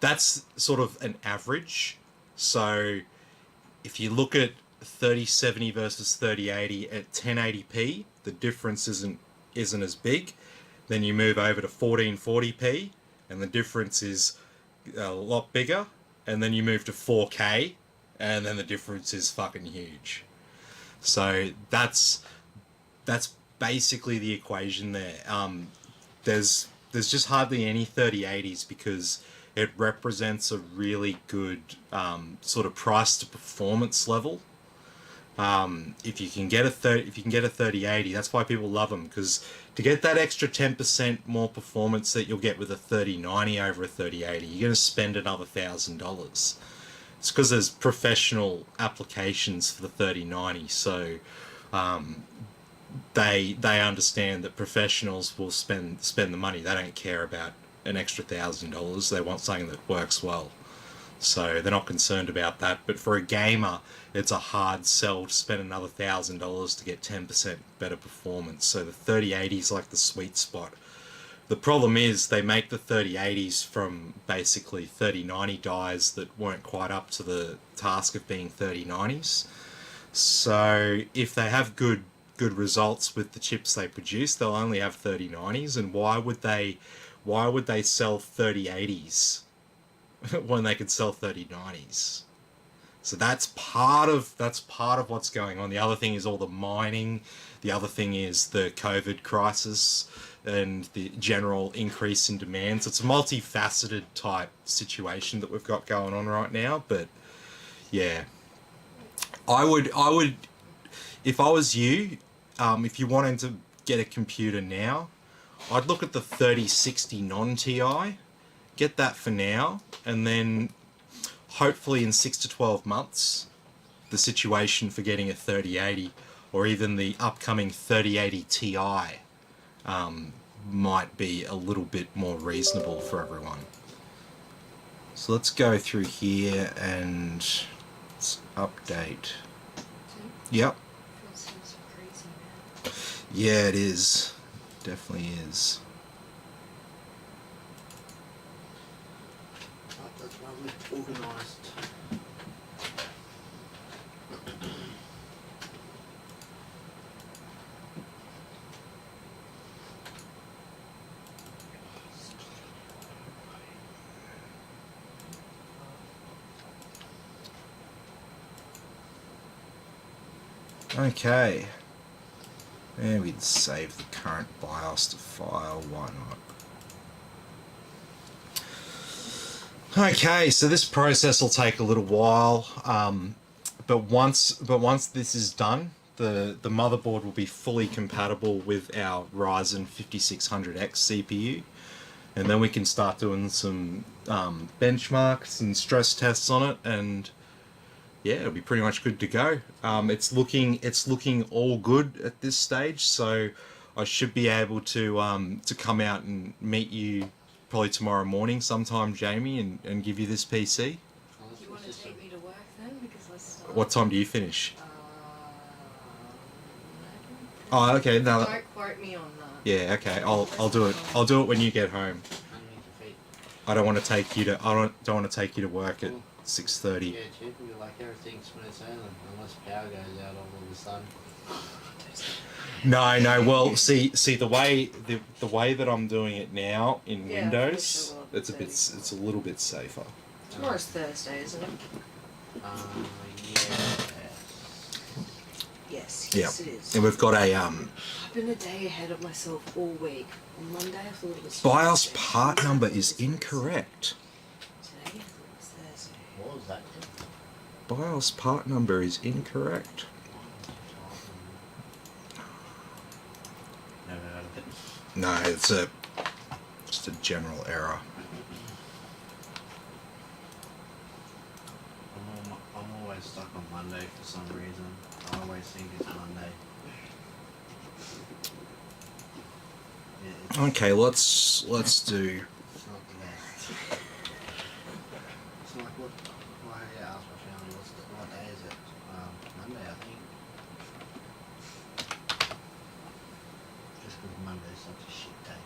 that's sort of an average. So if you look at 3070 versus 3080 at 1080p, the difference isn't as big. Then you move over to 1440p and the difference is a lot bigger, and then you move to 4K and then the difference is fucking huge. So that's basically the equation there. There's just hardly any 3080s because it represents a really good sort of price to performance level. If you can get a 3080, that's why people love them, because to get that extra 10% more performance that you'll get with a 3090 over a 3080, you're going to spend another $1,000. It's because there's professional applications for the 3090, so they understand that professionals will spend the money. They don't care about an extra $1,000. They want something that works well. So they're not concerned about that. But for a gamer, it's a hard sell to spend another $1,000 to get 10% better performance. So the 3080 is like the sweet spot. The problem is they make the 3080s from basically 3090 dies that weren't quite up to the task of being 3090s. So if they have good results with the chips they produce, they'll only have 3090s. And why would they sell 3080s when they could sell 3090s? So that's part of what's going on. The other thing is all the mining. The other thing is the COVID crisis and the general increase in demand. So it's a multifaceted type situation that we've got going on right now. But yeah, I would if I was you, if you wanted to get a computer now, I'd look at the 3060 non-TI, get that for now, and then hopefully in 6 to 12 months, the situation for getting a 3080 or even the upcoming 3080 Ti might be a little bit more reasonable for everyone. So let's go through here and let's update. Yep. Yeah, it is. Definitely is. That's why we're organised. Okay. And we'd save the current BIOS to file, why not? Okay, so this process will take a little while, but once this is done, the motherboard will be fully compatible with our Ryzen 5600x CPU, and then we can start doing some benchmarks and stress tests on it, and yeah, it'll be pretty much good to go. It's looking all good at this stage, so I should be able to come out and meet you probably tomorrow morning sometime, Jamie, and give you this PC. Do you want to take me to work then? Because I start. What time do you finish? 11. Oh, okay. No. Don't quote me on that. Yeah, okay. I'll do it. I'll do it when you get home. I don't want to take you to work at 630. Yeah, cheap. You're like everything smooth sailing unless power goes out all of a sudden. No. Well, see the way that I'm doing it now in Yeah, Windows, finish it all it's a little bit safer. Tomorrow's Thursday, isn't it? Yes. Yes, it is. And we've got a I've been a day ahead of myself all week. On Monday I thought it was BIOS Tuesday. part number is incorrect. Today I thought it was Thursday. What was that? BIOS part number is incorrect. Never heard of it. No, it's just a general error. I'm always stuck on Monday for some reason. I always think it's Monday. Yeah, Okay, let's do. it's not the best. So like what? Well, yeah, I asked my family what day is it? Monday, I think. Just because Monday's such a shit day.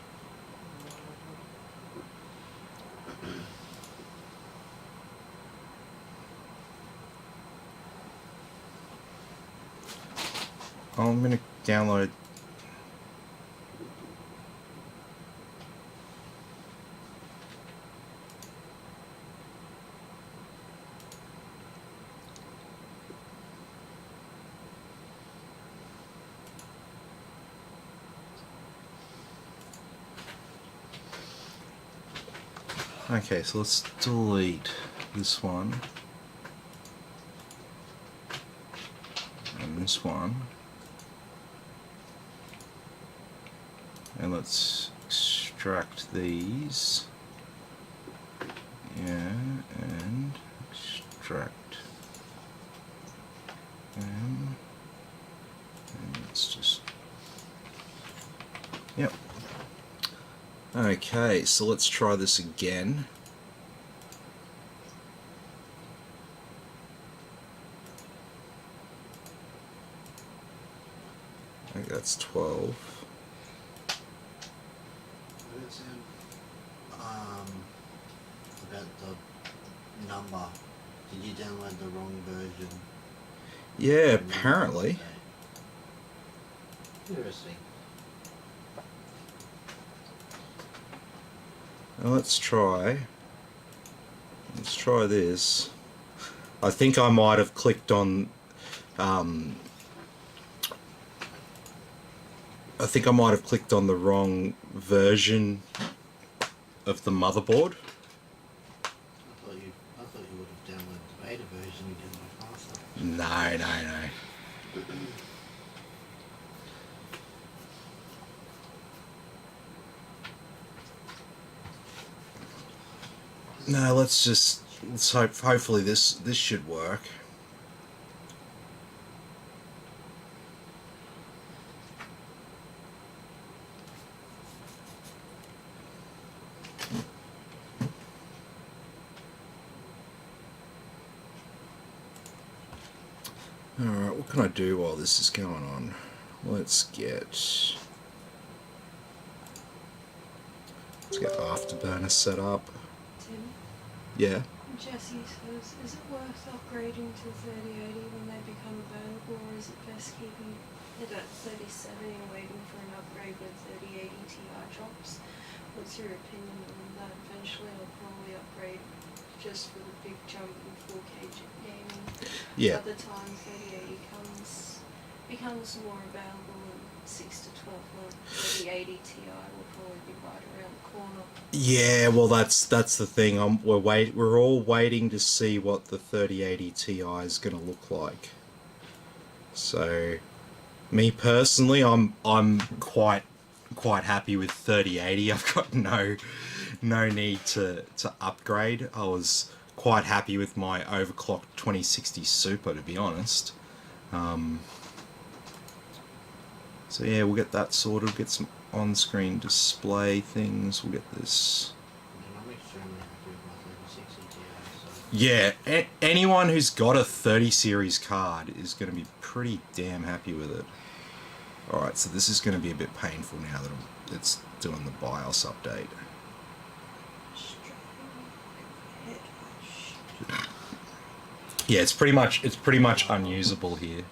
I'm gonna download. Okay, so let's delete this one and this one, and let's extract these. Yeah, and extract them, and let's just, yep. Okay, so let's try this again. I think that's 12. What is it? About the number. Did you download the wrong version? Yeah, apparently. Interesting. Now let's try this. I think I might have clicked on I think I might have clicked on the wrong version of the motherboard. I thought you would have downloaded the beta version. You didn't like faster. No. No, let's hope. Hopefully this should work. All right, what can I do while this is going on? Let's get Afterburner set up. Tim, Yeah. Jesse says, is it worth upgrading to 3080 when they become available, or is it best keeping it at 3070 and waiting for an upgrade when 3080 Ti drops? What's your opinion on that? Eventually I'll probably upgrade just for the big jump in 4K gaming. Yeah. By the time 3080 becomes more available in 6 to 12 months, 3080 Ti will probably be right around the corner. Yeah, well, that's the thing. We're all waiting to see what the 3080 Ti is going to look like. So, me personally, I'm quite happy with 3080. I've got no need to upgrade. I was quite happy with my overclocked 2060 Super, to be honest. So yeah, we'll get that sorted. Get some on-screen display things. We'll get this. I'm extremely happy with my 3060 Ti. Yeah, anyone who's got a 30 series card is going to be pretty damn happy with it. Alright, so this is going to be a bit painful now that it's doing the BIOS update. Yeah, it's pretty much unusable here.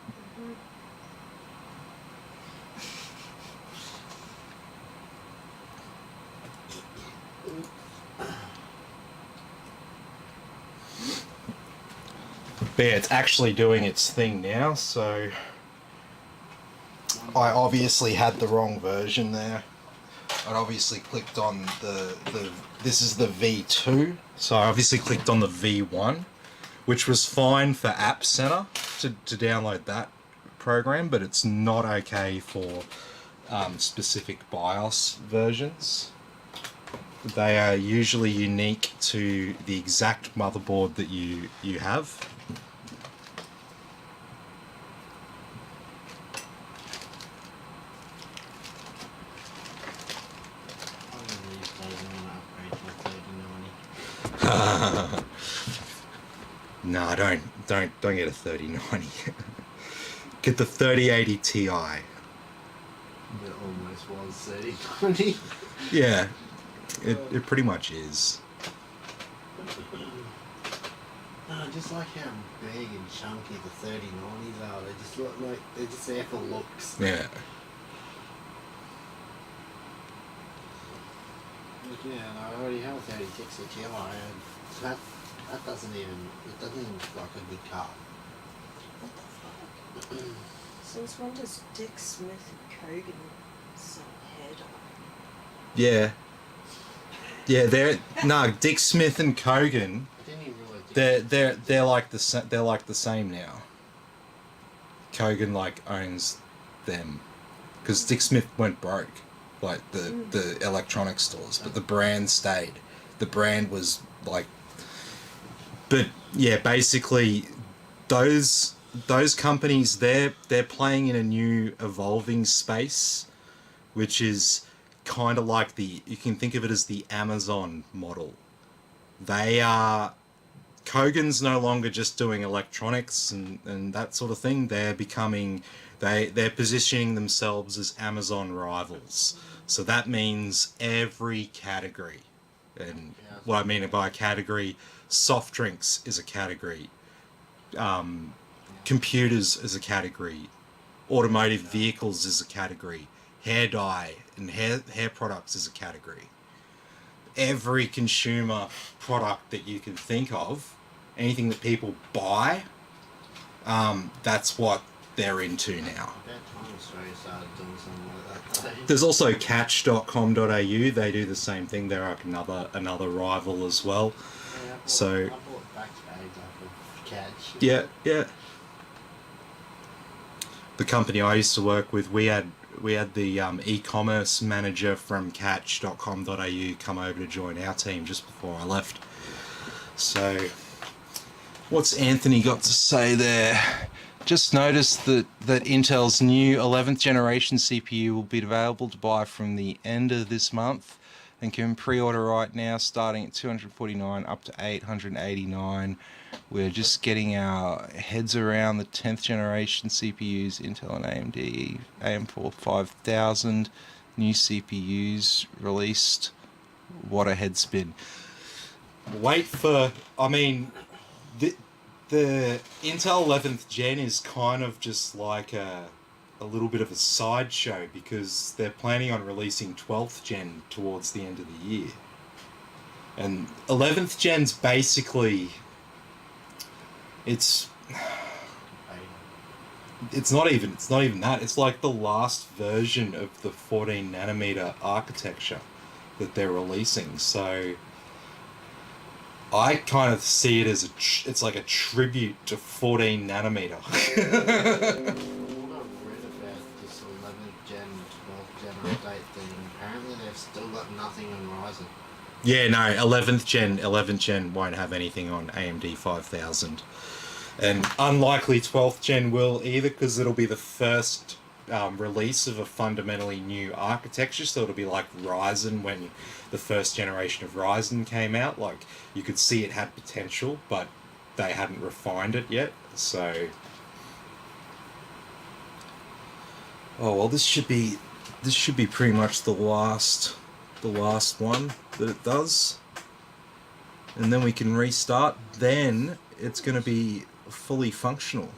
But yeah, it's actually doing its thing now, so I obviously had the wrong version there. I'd obviously clicked on this is the V2, so I obviously clicked on the V1, which was fine for App Center to download that program, but it's not okay for specific BIOS versions. They are usually unique to the exact motherboard that you have. No, don't get a 3090. Get the 3080 Ti. It almost was 3090. Yeah, it pretty much is. No, just like how big and chunky the 3090s are. They just look like they're just there for looks. Yeah. Yeah, I already have a 36 Ti, and that doesn't even look like a good car. What the fuck? Since when does Dick Smith and Kogan sell hair dye? Yeah, Dick Smith and Kogan. I didn't even realize They're like the same now. Kogan like owns them, because Dick Smith went broke, like the electronic stores, but the brand stayed. The brand was like, but yeah, basically those companies they're playing in a new evolving space, which is kind of like you can think of it as the Amazon model. Kogan's no longer just doing electronics and that sort of thing. They're positioning themselves as Amazon rivals. So that means every category. And what I mean by category, soft drinks is a category. Computers is a category. Automotive vehicles is a category. Hair dye and hair products is a category. Every consumer product that you can think of, anything that people buy, that's what they're into now. There's also catch.com.au. They do the same thing. They're like another rival as well. So yeah. The company I used to work with, we had the e-commerce manager from catch.com.au come over to join our team just before I left. So what's Anthony got to say there? Just noticed that Intel's new 11th generation CPU will be available to buy from the end of this month and can pre-order right now, starting at $249 up to $889. We're just getting our heads around the 10th generation CPUs, Intel and AMD, AM4 5000, new CPUs released. What a head spin. Wait for, the Intel 11th gen is kind of just like a little bit of a sideshow, because they're planning on releasing 12th gen towards the end of the year. And 11th gen's basically, it's not even that. It's like the last version of the 14 nanometer architecture that they're releasing. So I kind of see it as it's like a tribute to 14 nanometer. What I've read about this 11th gen, 12th gen update thing, apparently they've still got nothing on Ryzen. Yeah, no, 11th gen won't have anything on AMD 5000. And unlikely 12th gen will either, because it'll be the first release of a fundamentally new architecture. So it'll be like Ryzen when the first generation of Ryzen came out. Like, you could see it had potential, but they hadn't refined it yet. So, oh well, this should be pretty much the last one that it does, and then we can restart. Then it's going to be fully functional.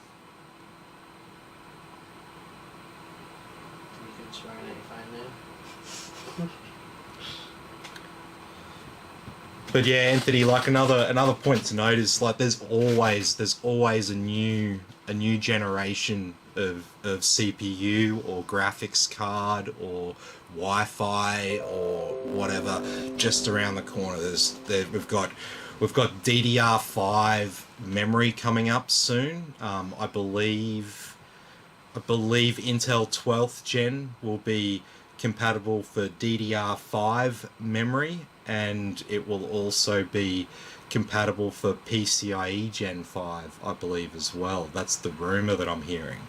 You can swear at your phone now. But yeah, Anthony, like another point to note is like there's always a new generation of CPU or graphics card or Wi-Fi or whatever just around the corner. We've got DDR5 memory coming up soon. I believe Intel 12th gen will be compatible for DDR5 memory, and it will also be compatible for PCIe Gen 5, I believe, as well. That's the rumor that I'm hearing.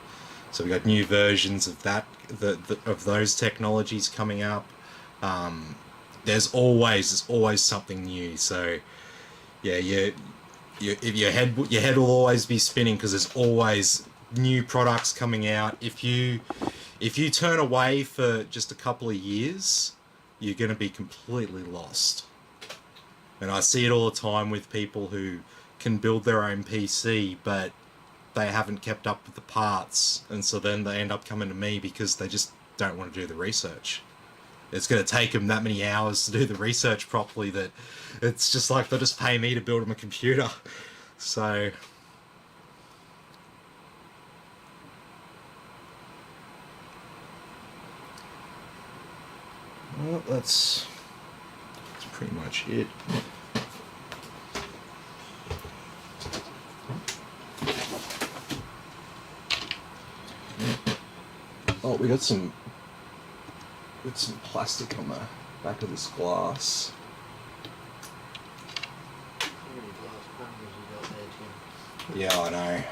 So we've got new versions of that, of those technologies coming up. There's always something new. So yeah, your head will always be spinning because there's always new products coming out. If you turn away for just a couple of years, you're going to be completely lost. And I see it all the time with people who can build their own PC, but they haven't kept up with the parts, and so then they end up coming to me because they just don't want to do the research. It's going to take them that many hours to do the research properly that it's just like they'll just pay me to build them a computer. So well, that's pretty much it. Oh, we got some plastic on the back of this glass. How many glass panels you got there, Tim? Yeah, I know.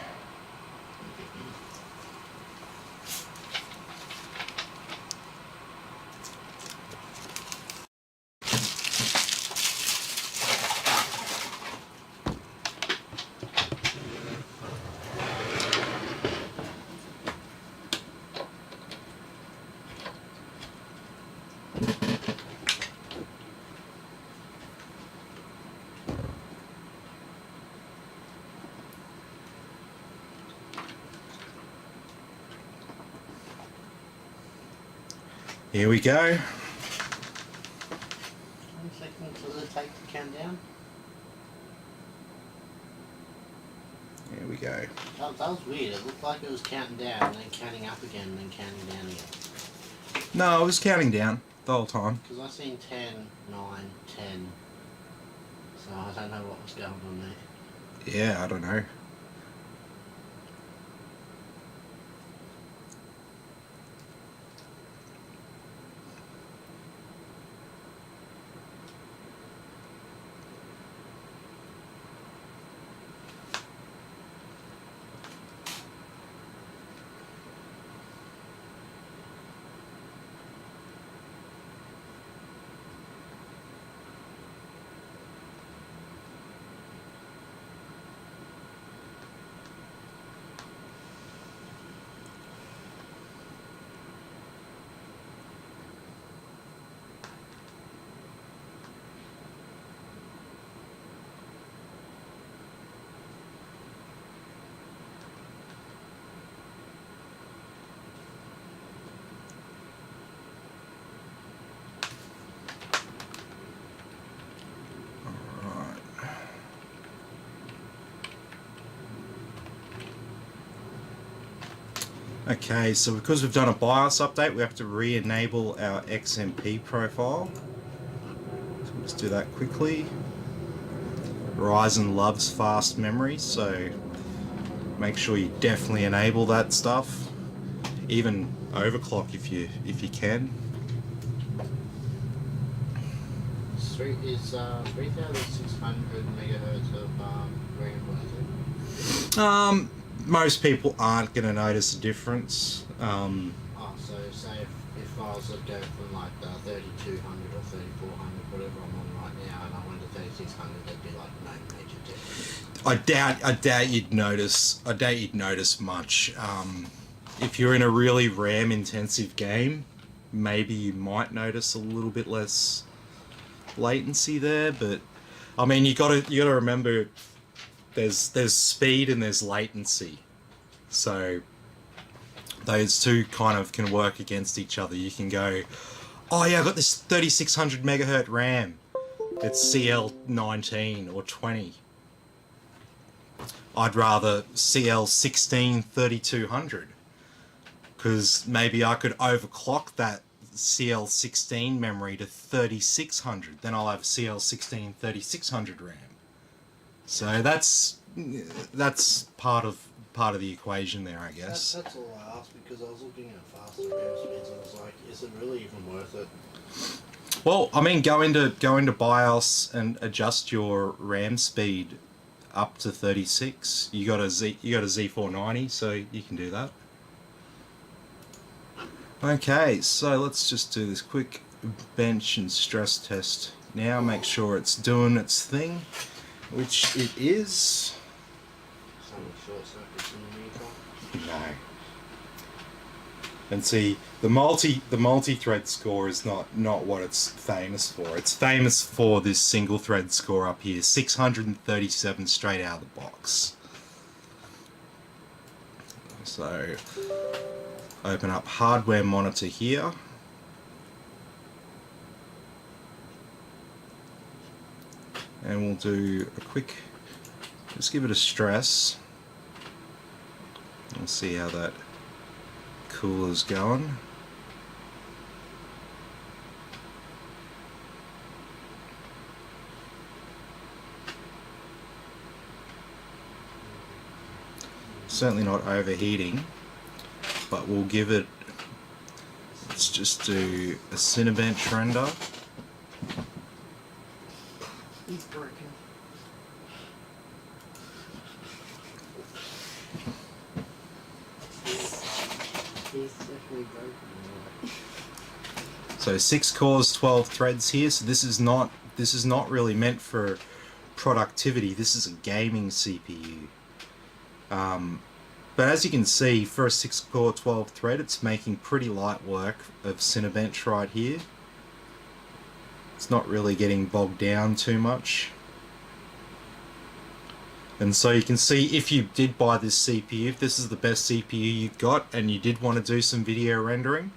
Here we go. 20 seconds will it take to count down? Here we go. That was weird. It looked like it was counting down, and then counting up again, and then counting down again. No, I was counting down the whole time. Because I seen 10, 9, 10. So I don't know what was going on there. Yeah, I don't know. Okay, so because we've done a BIOS update, we have to re-enable our XMP profile. So we'll just do that quickly. Ryzen loves fast memory, so make sure you definitely enable that stuff. Even overclock if you can. Is 3,600 megahertz of RAM, what is it? Most people aren't going to notice a difference. Oh, so say if I was to go from like the 3200 or 3400, whatever I'm on right now, and I went to 3600, there'd be like no major difference. I doubt you'd notice. I doubt you'd notice much. If you're in a really RAM intensive game, maybe you might notice a little bit less latency there. But I mean, you gotta remember, there's speed and there's latency. So those two kind of can work against each other. You can go, oh yeah, I got this 3600 megahertz RAM. It's CL19 or 20. I'd rather CL16 3200 because maybe I could overclock that CL16 memory to 3600. Then I'll have CL16 3600 RAM. So that's part of the equation there, I guess. That's all I asked because I was looking at faster RAM speeds and I was like, is it really even worth it? Well, I mean, go into BIOS and adjust your RAM speed up to 36. You got a Z490, so you can do that. Okay, so let's just do this quick bench and stress test now. Make sure it's doing its thing, which it is. Some short circuits in the meantime. No. And see, the multi-thread score is not what it's famous for. It's famous for this single thread score up here, 637 straight out of the box. So open up hardware monitor here. And we'll do a quick, just give it a stress. We'll see how that cooler's going. Certainly not overheating, but we'll give it, let's just do a Cinebench render. He's broken. He's definitely broken. So 6 cores, 12 threads here. So this is not really meant for productivity. This is a gaming CPU. But as you can see, for a 6 core, 12 thread, it's making pretty light work of Cinebench right here. It's not really getting bogged down too much. And so you can see, if you did buy this CPU, if this is the best CPU you've got and you did want to do some video rendering,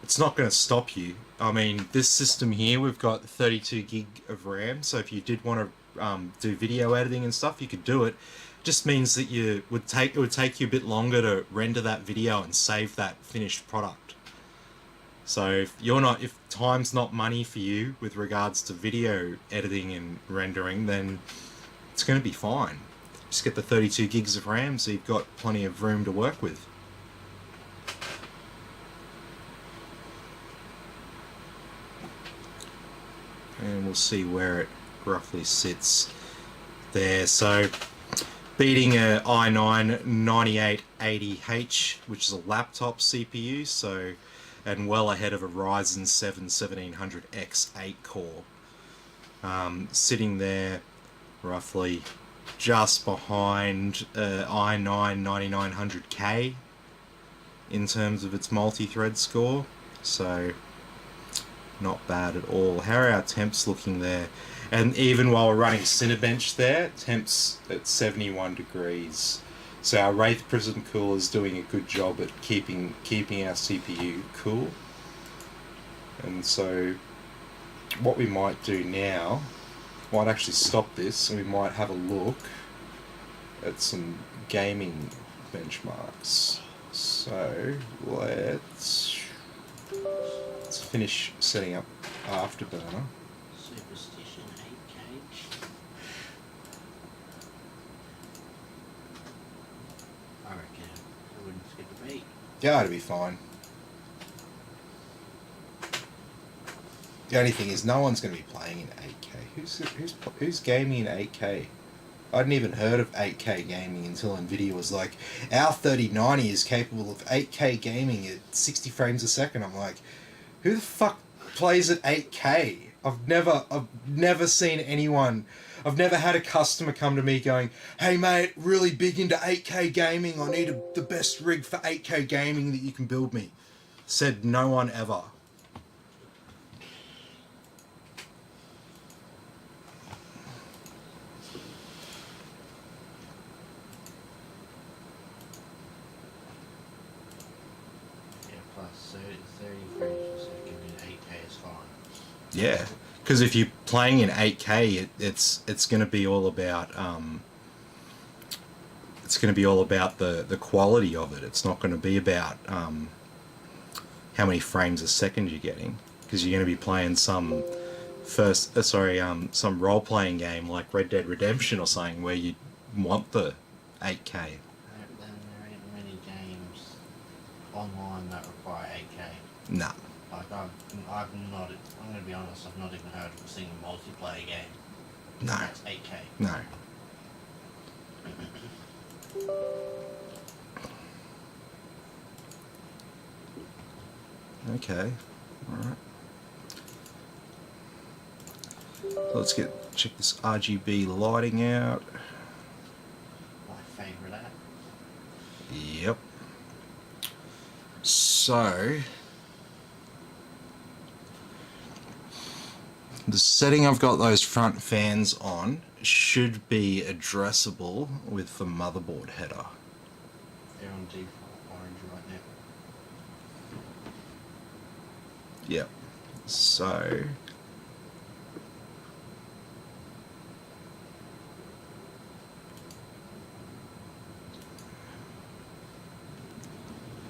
it's not going to stop you. I mean, this system here, we've got 32 gig of RAM, so if you did want to do video editing and stuff, you could do it. Just means that it would take you a bit longer to render that video and save that finished product. So if time's not money for you with regards to video editing and rendering, then it's going to be fine. Just get the 32 gigs of RAM, so you've got plenty of room to work with. And we'll see where it roughly sits there. So beating a i9 9880H, which is a laptop CPU, so, and well ahead of a Ryzen 7 1700X 8-core. Sitting there roughly just behind i9 9900K in terms of its multi-thread score, so not bad at all. How are our temps looking there? And even while we're running Cinebench there, temps at 71 degrees. So our Wraith Prism cooler is doing a good job at keeping our CPU cool. And so what we might do now, might actually stop this and we might have a look at some gaming benchmarks. So let's finish setting up Afterburner. Superstition 8K. I reckon I wouldn't skip a beat. Yeah, it'll be fine. The only thing is, no one's going to be playing in 8K. Who's gaming in 8K? I hadn't even heard of 8K gaming until Nvidia was like, our 3090 is capable of 8K gaming at 60 frames a second. I'm like, who the fuck plays at 8K? I've never seen anyone. I've never had a customer come to me going, hey mate, really big into 8K gaming. I need the best rig for 8K gaming that you can build me. Said no one ever. Yeah, because if you're playing in 8K, it's going to be all about the quality of it. It's not going to be about how many frames a second you're getting, because you're going to be playing some some role-playing game like Red Dead Redemption or something where you want the 8K. There ain't many games online that require 8K. Nah. Like I'm going to be honest, I've not even heard of a single multiplayer game. No. That's 8K. No. Okay. Alright. Let's check this RGB lighting out. My favourite app. Yep. So the setting I've got those front fans on should be addressable with the motherboard header. They're on default orange right now. Yep. So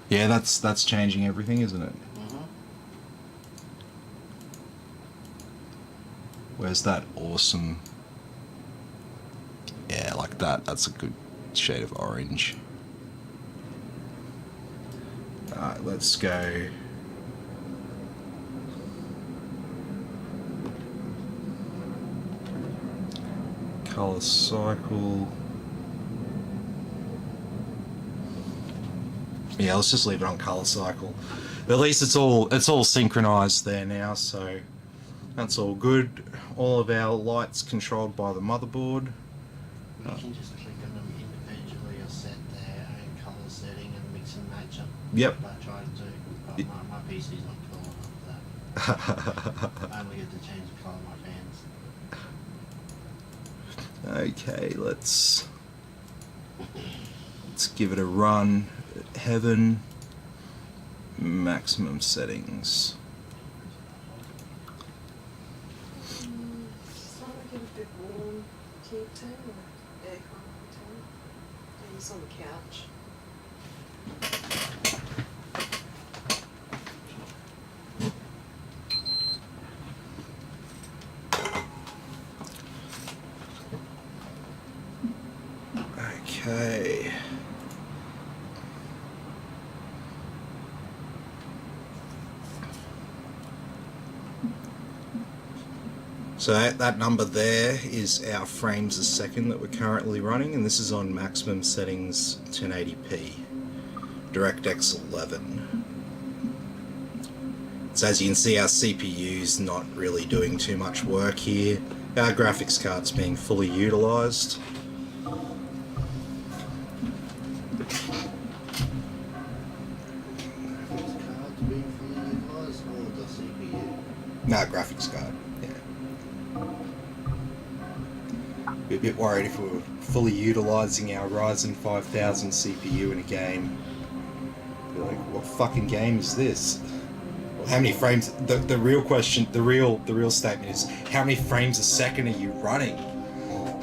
yeah, that's changing everything, isn't it? Where's that awesome? Yeah, like that. That's a good shade of orange. Alright, let's go. Color cycle. Yeah, let's just leave it on color cycle. But at least it's all synchronized there now, so that's all good. All of our lights controlled by the motherboard. You can just click on them individually or set their own colour setting and mix and match them. Yep. Like I try to do, but my PC's not cool enough for that. I only get to change the colour of my fans. Okay, let's give it a run. Heaven, maximum settings. Starting to get a bit warm. Heating or aircon heating. And it's on the couch. Okay. So that number there is our frames a second that we're currently running, and this is on maximum settings 1080p, DirectX 11. So as you can see, our CPU's not really doing too much work here. Our graphics card's being fully utilised. Cards being fully utilised or the CPU? No, graphics card, yeah. Be a bit worried if we were fully utilising our Ryzen 5000 CPU in a game. Be like, what fucking game is this? Well, how many frames? The real question, the real statement is, how many frames a second are you running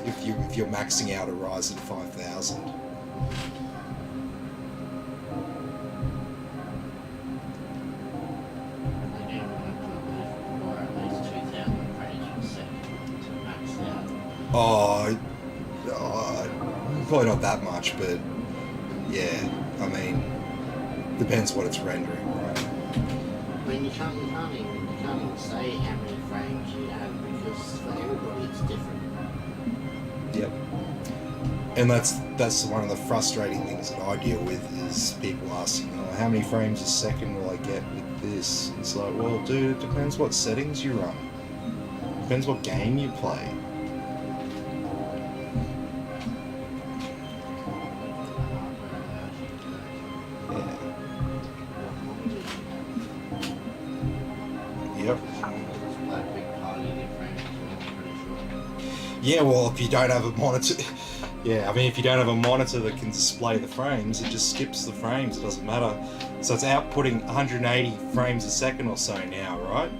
if you're maxing out a Ryzen 5000? Oh, probably not that much, but yeah, I mean, depends what it's rendering, right? I mean, you can't even say how many frames you have because for everybody it's different. Yep. And that's one of the frustrating things that I deal with is people asking, oh, how many frames a second will I get with this? It's like, well, dude, it depends what settings you run. Depends what game you play. Yep. Yeah, well, if you don't have a monitor, yeah, I mean, if you don't have a monitor that can display the frames, it just skips the frames. It doesn't matter. So it's outputting 180 frames a second or so now, right?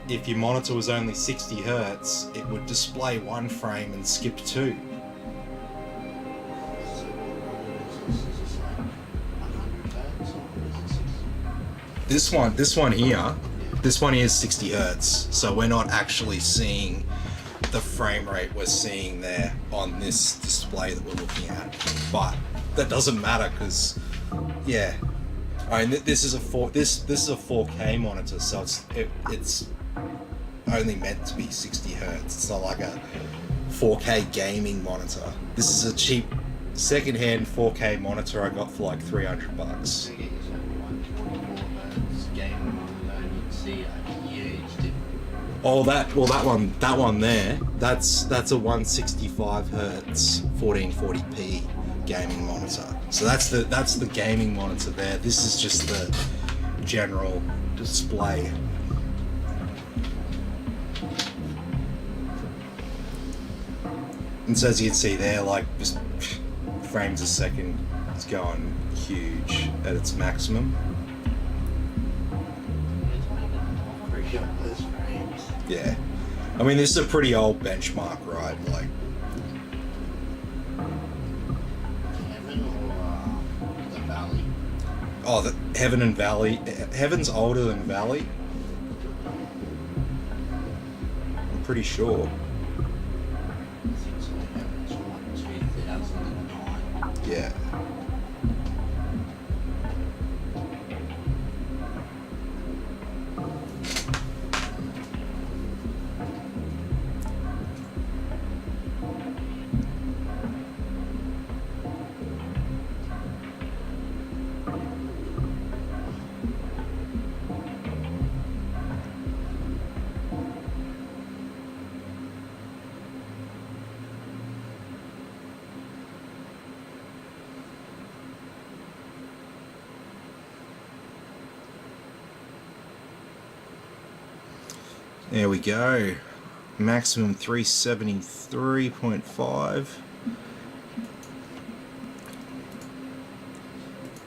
if your monitor was only 60 hertz, it would display one frame and skip two. So what is this like 100 hertz or is it 60? This one here, this one is 60 hertz, so we're not actually seeing the frame rate we're seeing there on this display that we're looking at. But that doesn't matter because, yeah, I mean this is a 4K monitor, so it's only meant to be 60 hertz. It's not like a 4K gaming monitor. This is a cheap second-hand 4K monitor I got for like $300. So you get yourself a 124 hertz gaming monitor and you'd see a huge difference. Oh, that one there, that's a 165 hertz 1440p gaming monitor. So that's the gaming monitor there. This is just the general display. And so as you can see there, like just frames a second, it's going huge at its maximum. Pretty up those frames. Yeah, I mean this is a pretty old benchmark, right? Like, Heaven or the Valley? oh, the Heaven and Valley. Heaven's older than Valley. I'm pretty sure. I think so. Heaven's from like 2009. Yeah. There we go. Maximum 373.5. I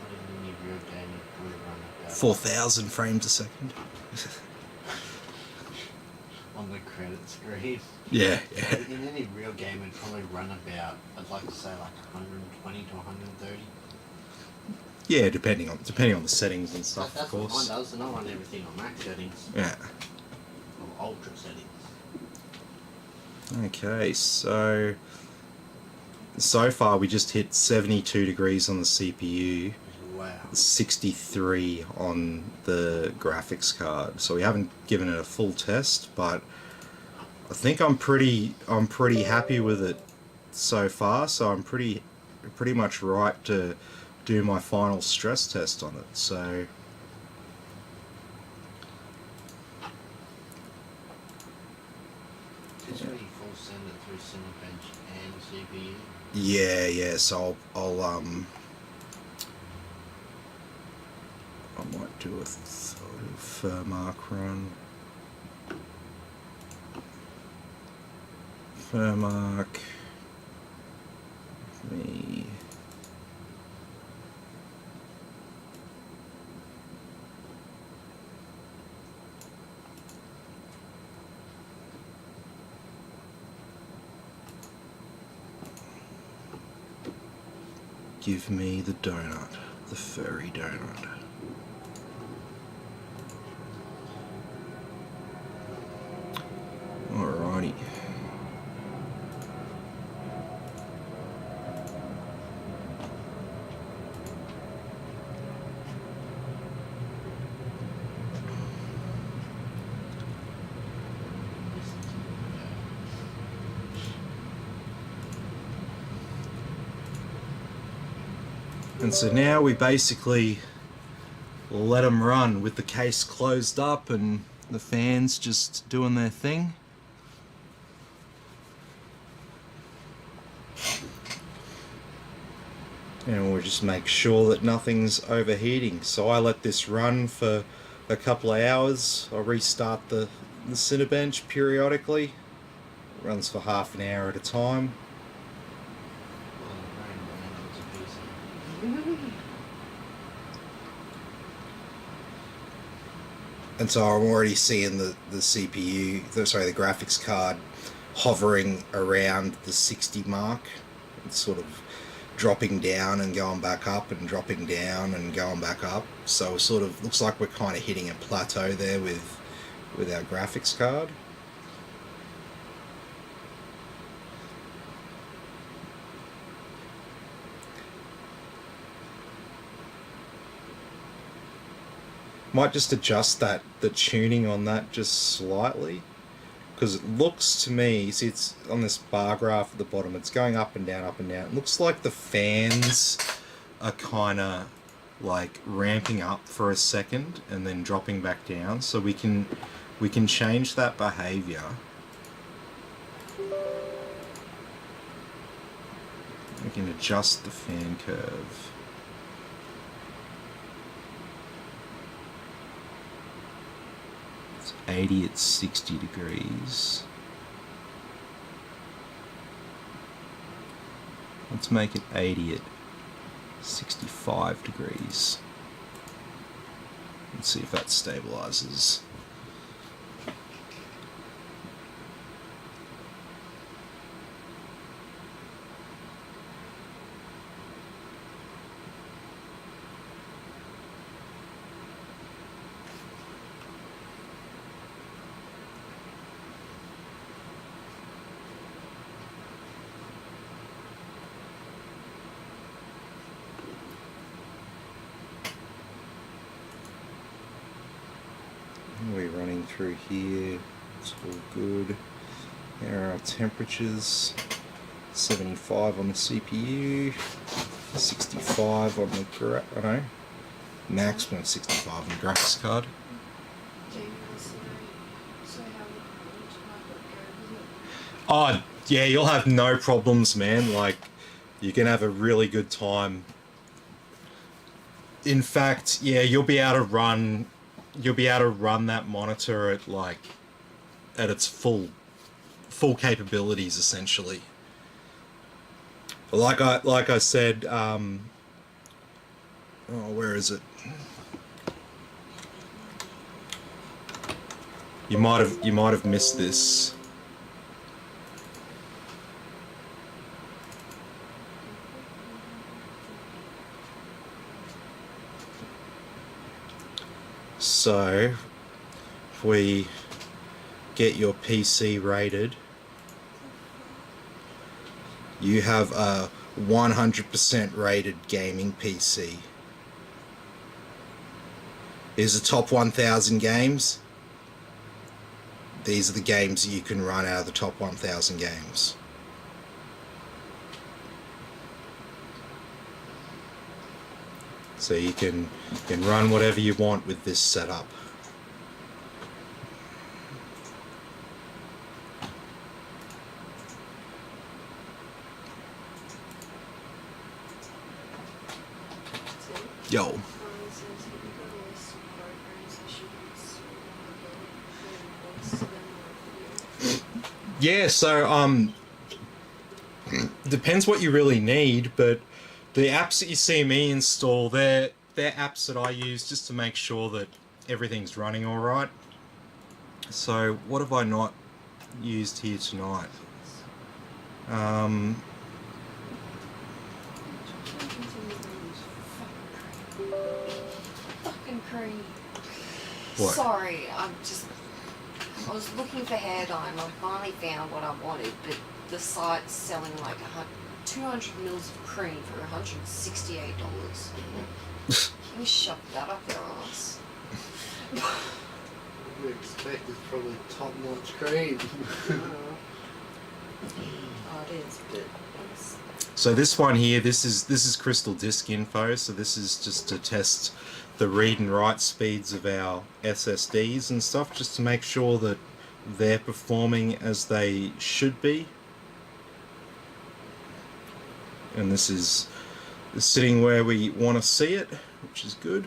didn't need real gaming probably run about 4,000 frames a second. on the credit screen. Yeah. In any real game, it'd probably run about, I'd like to say like 120 to 130. Yeah, depending on the settings and stuff, That's of course. what mine does, and I run everything on max settings, Yeah. or ultra settings. Okay, so far we just hit 72 degrees on the CPU, Wow. 63 on the graphics card. So we haven't given it a full test, but I think I'm pretty happy with it so far. So I'm pretty much right to do my final stress test on it. So It's really full send it through Cinebench and CPU. yeah. So I'll I might do a sort of Furmark run. Furmark. Me. Give me the donut, the furry donut. Alrighty. And so now we basically let them run with the case closed up and the fans just doing their thing. And we'll just make sure that nothing's overheating. So I let this run for a couple of hours. I restart the Cinebench periodically. It runs for half an hour at a time. And so I'm already seeing the CPU, sorry, the graphics card hovering around the 60 mark. It's sort of dropping down and going back up and dropping down and going back up. So it sort of looks like we're kind of hitting a plateau there with our graphics card. Might just adjust the tuning on that just slightly, because it looks to me, see it's on this bar graph at the bottom, it's going up and down, up and down. It looks like the fans are kind of like ramping up for a second and then dropping back down, so we can change that behavior. We can adjust the fan curve. It's 80 at 60 degrees. Let's make it 80 at 65 degrees. Let's see if that stabilizes. We're running through here, it's all good. There are our temperatures, 75 on the CPU, 65 on the maximum 65 on the graphics card. Oh yeah, you'll have no problems, man. Like, you can have a really good time. In fact, yeah, you'll be able to run that monitor at at its full capabilities, essentially. Like I said, where is it? You might have missed this. So, if we get your PC rated, you have a 100% rated gaming PC. Here's the top 1,000 games. These are the games that you can run out of the top 1,000 games. So you can run whatever you want with this setup. Yo. Yeah, so depends what you really need, but the apps that you see me install, they're apps that I use just to make sure that everything's running all right. So what have I not used here tonight? Fucking cream. What? Sorry, I was looking for hair dye and I finally found what I wanted, but the site's selling like 200 mils of cream for $168. Can you shove that up their ass? We expect it's probably top-notch cream. Oh, it is, but it's... So this one here, this is crystal disk info. So this is just to test the read and write speeds of our SSDs and stuff, just to make sure that they're performing as they should be. And this is sitting where we want to see it, which is good.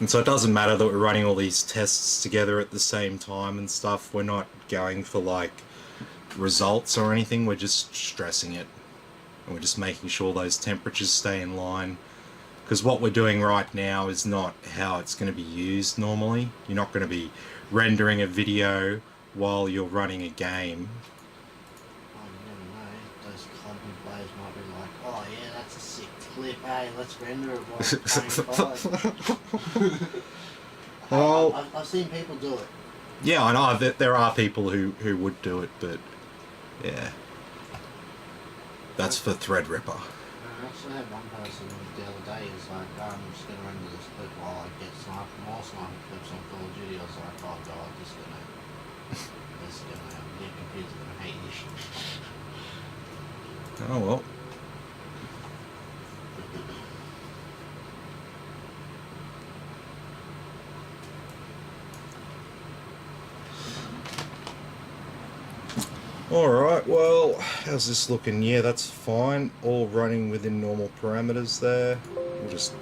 And so it doesn't matter that we're running all these tests together at the same time and stuff. We're not going for like results or anything, we're just stressing it. and we're just making sure those temperatures stay in line. Because what we're doing right now is not how it's going to be used normally. You're not going to be rendering a video while you're running a game. Oh, you never know. Those clubbing players might be like, oh yeah, that's a sick clip. Hey, let's render it while playing 5. Well, I've seen people do it. yeah, I know that there are people who would do it, but yeah, that's for Threadripper. I actually had one person the other day who's like, I'm just going to render this clip while I get more sniper clips on Call of Duty. I was like, oh god, this is gonna, your computer's gonna hate you. Oh well. Alright, well, how's this looking? Yeah, that's fine. All running within normal parameters there. We'll just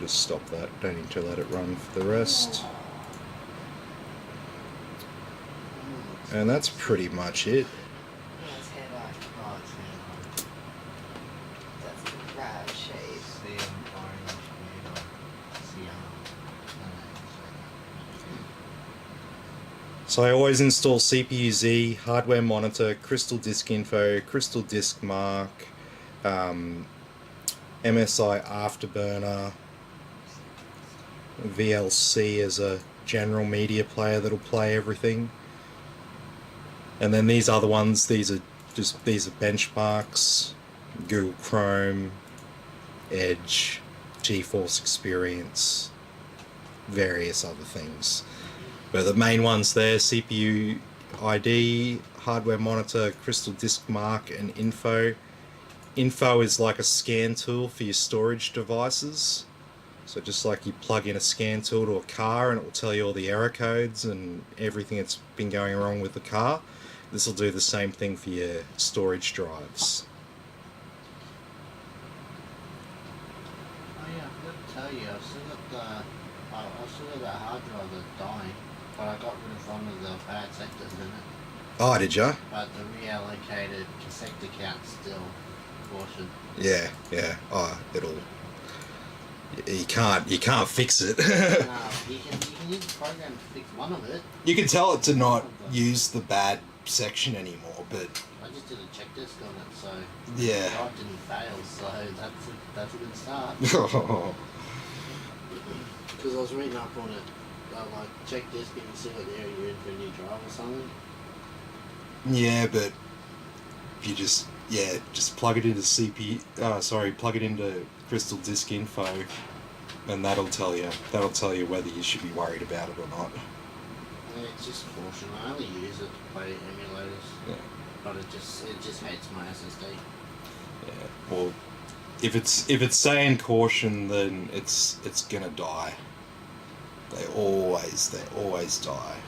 stop that. Don't need to let it run for the rest. And that's pretty much it. That's headlight. Oh, it's here. That's the right shade. Cyan, orange, yellow, cyan. So I always install CPU-Z, hardware monitor, crystal disk info, crystal disk mark, MSI afterburner, VLC as a general media player that'll play everything. And then these other ones, these are benchmarks, Google Chrome, Edge, GeForce Experience, various other things. But the main ones there, CPU ID, hardware monitor, crystal disk mark, and info. Info is like a scan tool for your storage devices. So just like you plug in a scan tool to a car and it will tell you all the error codes and everything that's been going wrong with the car. This will do the same thing for your storage drives. Oh yeah, I forgot to tell you, I've still got that hard drive that's dying, but I got rid of one of the bad sectors in it. Oh, did ya? But the reallocated sector count's still caution. Yeah. Oh, you can't fix it. You can use the program to fix one of it. You can tell it to not use the bad section anymore, but I just did a check disk on it, so yeah. the drive didn't fail, so that's a good start. Because I was reading up on it, like check disk and you see what area you're in for a new drive or something. Yeah, but if you just plug it into plug it into crystal disk info, and that'll tell you whether you should be worried about it or not. Yeah, it's just caution. I only use it to play emulators. Yeah. But it just hates my SSD. Yeah. Well, if it's saying caution, then it's gonna die. They always die.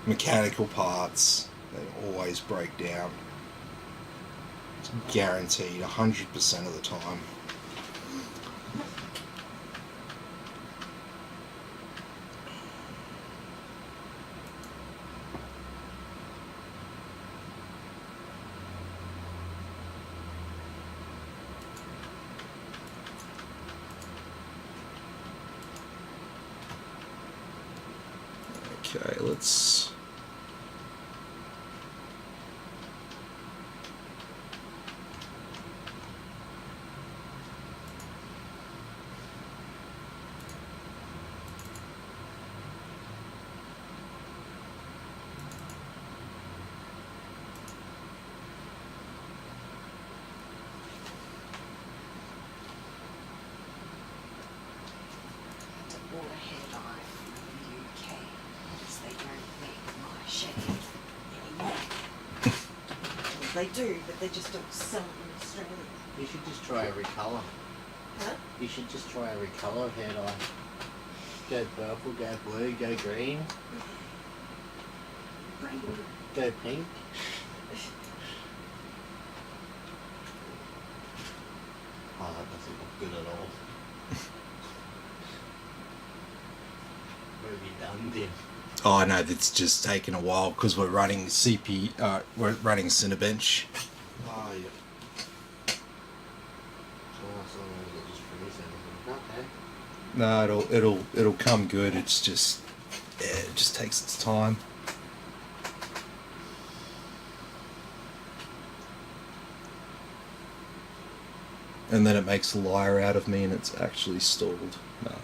Mechanical parts, they always break down. It's guaranteed 100% of the time. Okay, let's... That's a waterhead eye from the UK. Because they don't make my shade anymore. Well, they do, but they just don't sell it in Australia. You should just try every colour. Huh? You should just try every colour of head eye. Go purple, go blue, go green, Green. go pink. Oh, that doesn't look good at all. What have you done, Tim? Oh no, it's just taken a while because we're running we're running Cinebench. Oh, yeah. No, it'll come good. It's just, yeah, it just takes its time. And then it makes a liar out of me and it's actually stalled. No.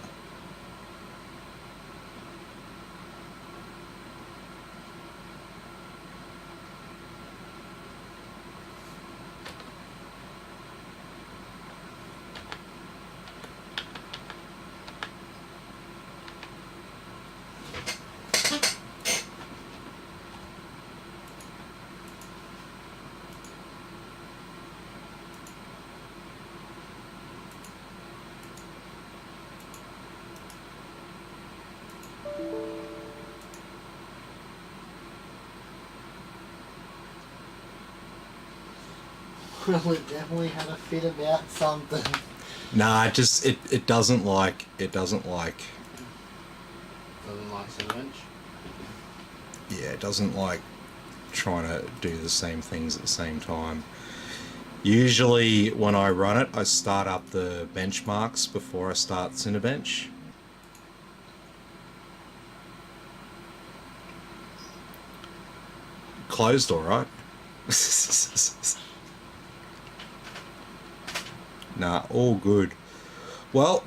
Well, it definitely had a fit about something. Nah, it doesn't like Doesn't like 7 inch. yeah, it doesn't like trying to do the same things at the same time. Usually when I run it, I start up the benchmarks before I start Cinebench. Closed all right. Nah, all good. Well,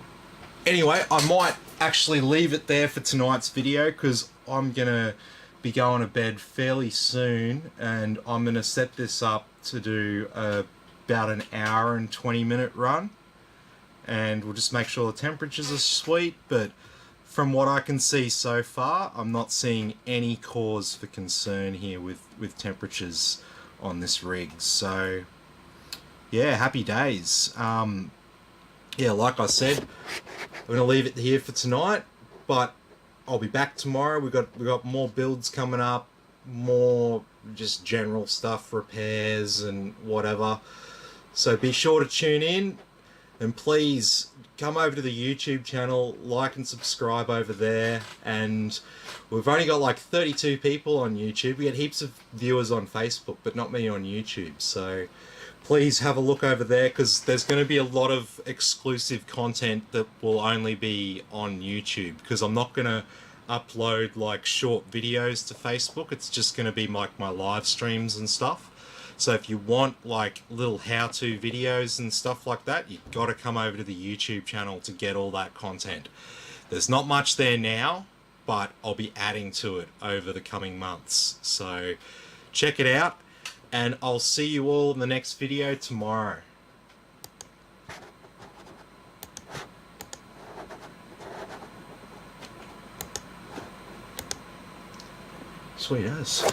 anyway, I might actually leave it there for tonight's video because I'm gonna be going to bed fairly soon and I'm gonna set this up to do about an hour and 20-minute run, and we'll just make sure the temperatures are sweet. But from what I can see so far, I'm not seeing any cause for concern here with temperatures on this rig. So yeah, happy days. Yeah, like I said, we're gonna leave it here for tonight, but I'll be back tomorrow. We got more builds coming up, more just general stuff, repairs and whatever. So be sure to tune in, and please come over to the YouTube channel, like and subscribe over there. And we've only got like 32 people on YouTube. We get heaps of viewers on Facebook, but not many on YouTube. So please have a look over there because there's going to be a lot of exclusive content that will only be on YouTube, because I'm not going to upload like short videos to Facebook. It's just going to be like my live streams and stuff. So if you want like little how-to videos and stuff like that, you've got to come over to the YouTube channel to get all that content. There's not much there now, but I'll be adding to it over the coming months. So check it out, and I'll see you all in the next video tomorrow. Sweet as.